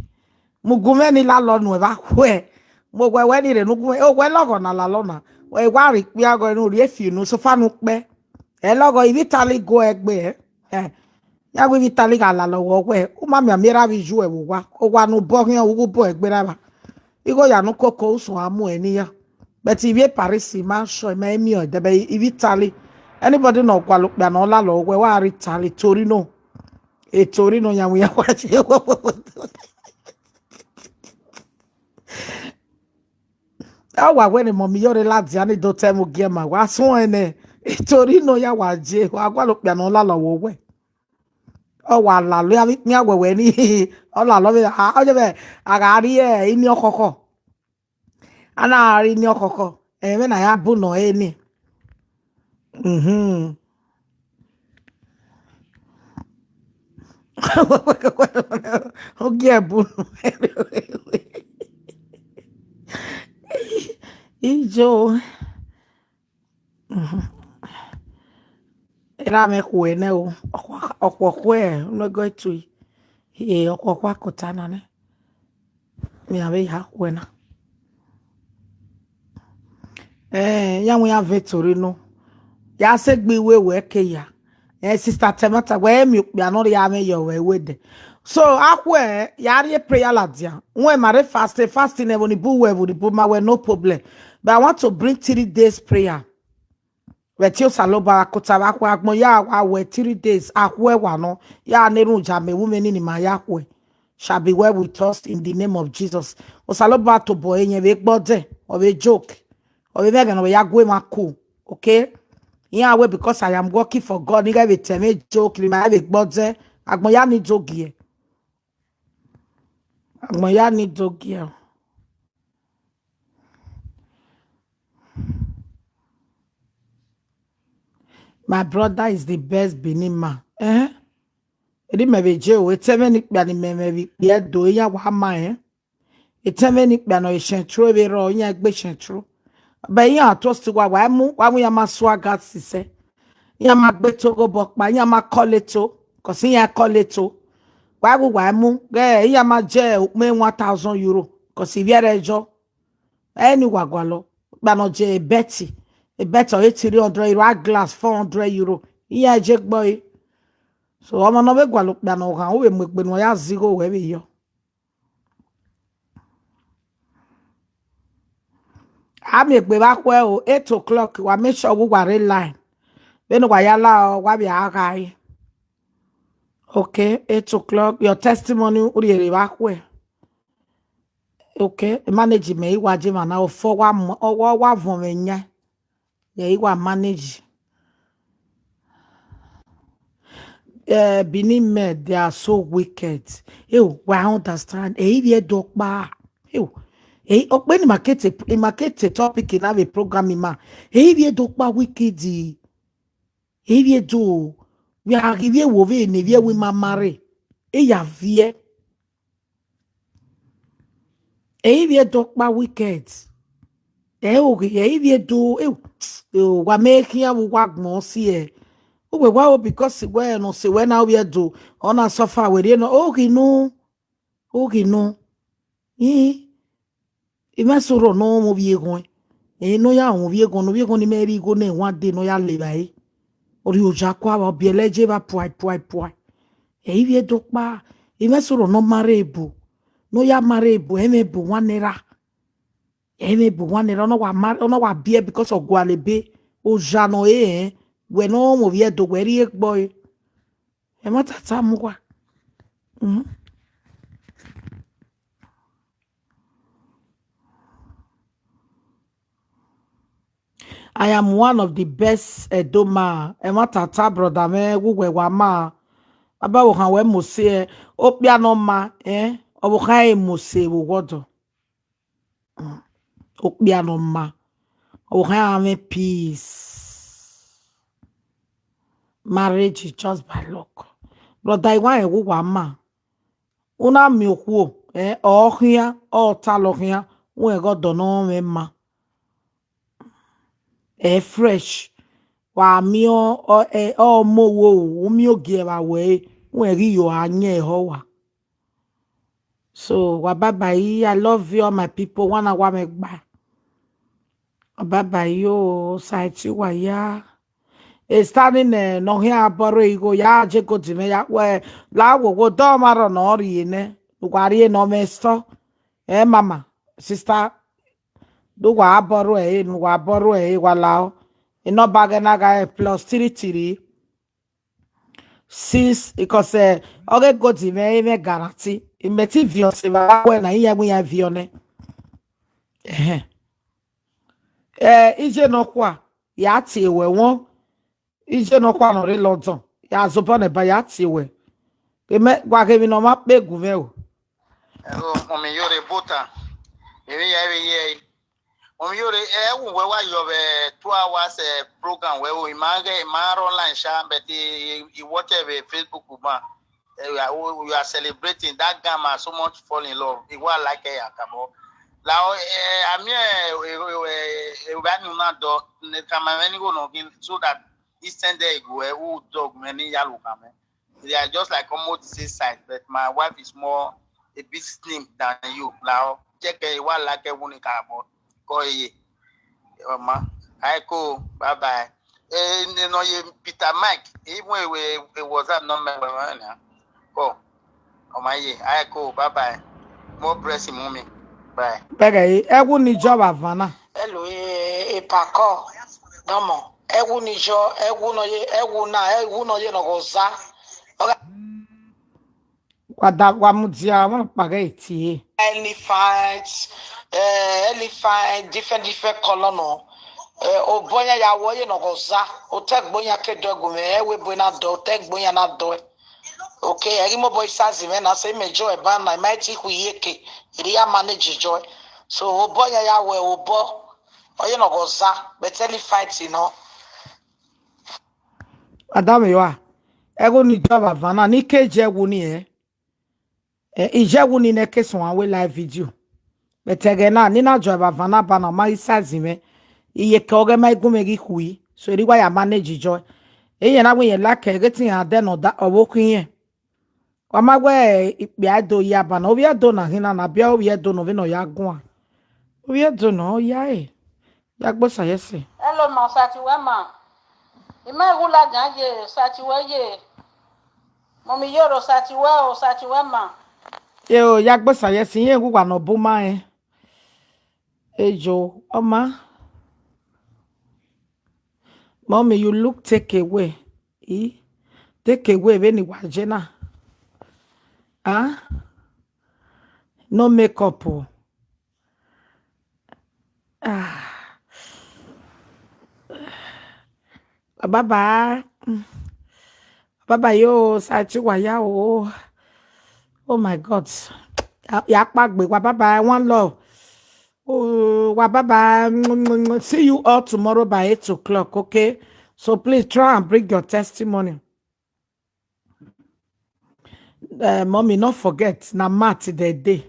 Mugumeni la lo no ba hwe. Mo we ni re no o we logo na la lo na. We wa ri pe ago nu ri efi nu so fa nu pe. E logo Italy go egbe eh. Ya we Italy ga la lo wo we. O ma mi amira bi ju e wo wa. O wa nu bo hin o bo egbe ra ba. Igo ya nu koko so amu eni ya. But if you Paris man show me mi o de be Italy. Anybody know kwalukba na ola lo we wa Italy Torino. E Torino ya we watch. Awa when mommy yore lads ani do tell mu giema wa so ene e Torino ya wa je wa kwalukba na ola lo we. O wa la lo ya mi awewe ni ola lo be o je be agari e ini okoko. Ana ari ni okoko. E me na ya bu no eni. Okay, boo. Ijo. Era me kuene o. Okokwe, no go to e okokwa kotana ne. Mi ave ya kuena. Ya we have Torino. Ya se gbe we ke ya. Sister Temata we mi no ya me your we with. So akwe yari prayer ladia. When my fasting e woni bu we ma we no problem. But I want to bring 3 days prayer. We tio saloba akota akwa agmo ya we 3 days akwe wa no ya neru jame women ni ma ya kwe. Shall be well with us in the name of Jesus. O saloba to boy yen we gbode or we joke. Or we vega no we ya gwe ma cool. Okay? Yeah, well, because I am working for God, nigga will tell me joke, my big body. Agmoya ni joke here. Agmoya ni joke here. My brother is the best Benin man. Edi me be je o, eteme ni kpa ni me ye do ya wa ma Eteme ni kpa no ehentro be ro nya gbe ehentro. Ba yin atosti wa mu ya maswaga sise. Yama betogo bokpa yama koleto kosi ya koleto wa mu yama je me 1,000 euro kosi viere jo eni wagwalo gbano je beti e beto 300 euro a glass 400 euro iya je gbo so omo no be gwalo gbano kan o we megbe no ya zigo we be yo ami egbe ba kwe o 8 o'clock wa make sure we were line beno wa yala wa bi agai Okay, 8 o'clock. Your testimony, uri back where? Okay, manage me. Iwa jima na ofo wa vomenya. Yeah, iwa manage. Benin men, they are so wicked. Ew, I understand. Ye dokba. Ew. When you market a topic in have a program in ma. Ye dokba wicked. Ye do. We are arrivé wo ve ne vie we ma marry. Ya vie. Ye dokba wicked. Okay, ye do. Ew. Wa make here wag mo see. Oh, wow, because when no say when we do on a suffer with you know, okay, no, Imasoro no mo vie going. No ya mo vie going, no vie going marry go ne one day no ya live ai. Or you jakwa or be eleje ba poi. Vie dokpa. Imasoro no marebu. No ya marebu, emebu wanera. Emebu wanera no wa bie because of gualebe. O jano we no mo vie do weri boy. Tata mwa. I am one of the best Edoma. Tata brother me we wama. Aba wo han we mose opia no ma obo kan mose wo godo. Opia no ma. O kan me peace. Marriage is just by luck. Brother I want wo wama. Una mi okuo o hia o ta lo hia wo e godo no me ma. Fresh. Wa mi o mo wo mi ogie ba we ri yo anye ho wa. So wa bye bye. I love you all my people. Wanna wa me gba. Bye bye yo site wa ya. Standing no here boro igo ya je go me ya we la wo do maro no ri ne. Ugwari no me sto. Mama sister do wa boro no wa boro wa lao. Ino bagana ga plus 33 6 because oge go di me guarantee imeti vion se ba we na iya ya vione ije no kwa ya ti ewe won ije no kwa no re london ya zobo ne ba ya ti ewe ke me gwa ke mi no ma pe gun me o Omi yore bota ewe ya ewe ye Omi yore we wa yo 2 hours program we o image online sha but you watch Facebook ma you are celebrating that gamma so much fall in love. It was like a cabo. Now, I'm here. So that Eastern day go dog many yellow come. They are just like almost the same size, but my wife is more a bit slim than you. Now, check a one like a one cabo. Go ye, ma. I go. Bye bye. You know, Peter Mike. Even we was that number one. Oh my yeah, I go. Bye bye. More blessing, mommy. Bye. Bege ewu ni job avana. Hello, pako. Domo. Ewu ni jo, ewu no ye no goza. Wa mudia wa page etie. Elephants, different color no. Obonya ya wo ye no goza. O tek bonya ke dogu me we bonya do tek bonya na do. Okay, I mo boy sazi me na say me joy ban na mighty ku yeke. Iri ya manage joy. So obonya ya we obo. Oye no goza, but elephant you know. Adame yo a. Ewu ni job avana ni keje ewu ni ije ewu ni ne keso an we live video. Betege na ni na job avana ba na ma isazi me. Iye ke oge ma igu me gi hui. So iri wa ya manage joy. Eye na we ye like everything and then oda owo kun Wamagwe ikpe ado ya bana obi ado na hina na bia obi ado no no ya gun obi ado no ya ya gbosa yesi Hello ma sati we ma. Ima gula ganje sati we ye. Momi yoro sati we ma. o ya gbosa yesi yen gugwa no bu ma ejo oma mommy you look take away take away when you wajena Huh? No makeup. Oh. Bye bye. Bye bye yo. Sachiwaya oh. Oh my God. Yakpagbe. Bye bye. One love. Oh, bye bye. See you all tomorrow by 8 o'clock. Okay. So please try and bring your testimony. Mommy, not forget. Na mat the day.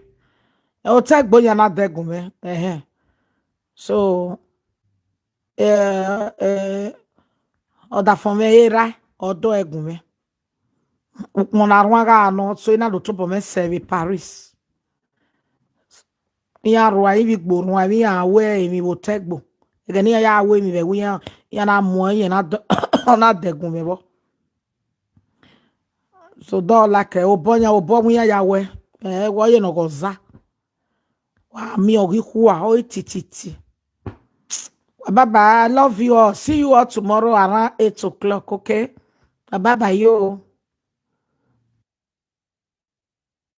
I'll take boya na degume. So, oda fome era odo egume. Mon arwaga no so ina do topo me serve Paris. Ya rwa ibi gbo rwa mi ya we mi wo tegbo. Egeni ya we mi be wi ya na mo yen na na degume bo. So do like obonya obomu ya we. Wo ye no goza. Wa mi ogikuwa o tititi. Bye bye. I love you all. See you all tomorrow around 8 o'clock. Okay. Bye bye. Yo.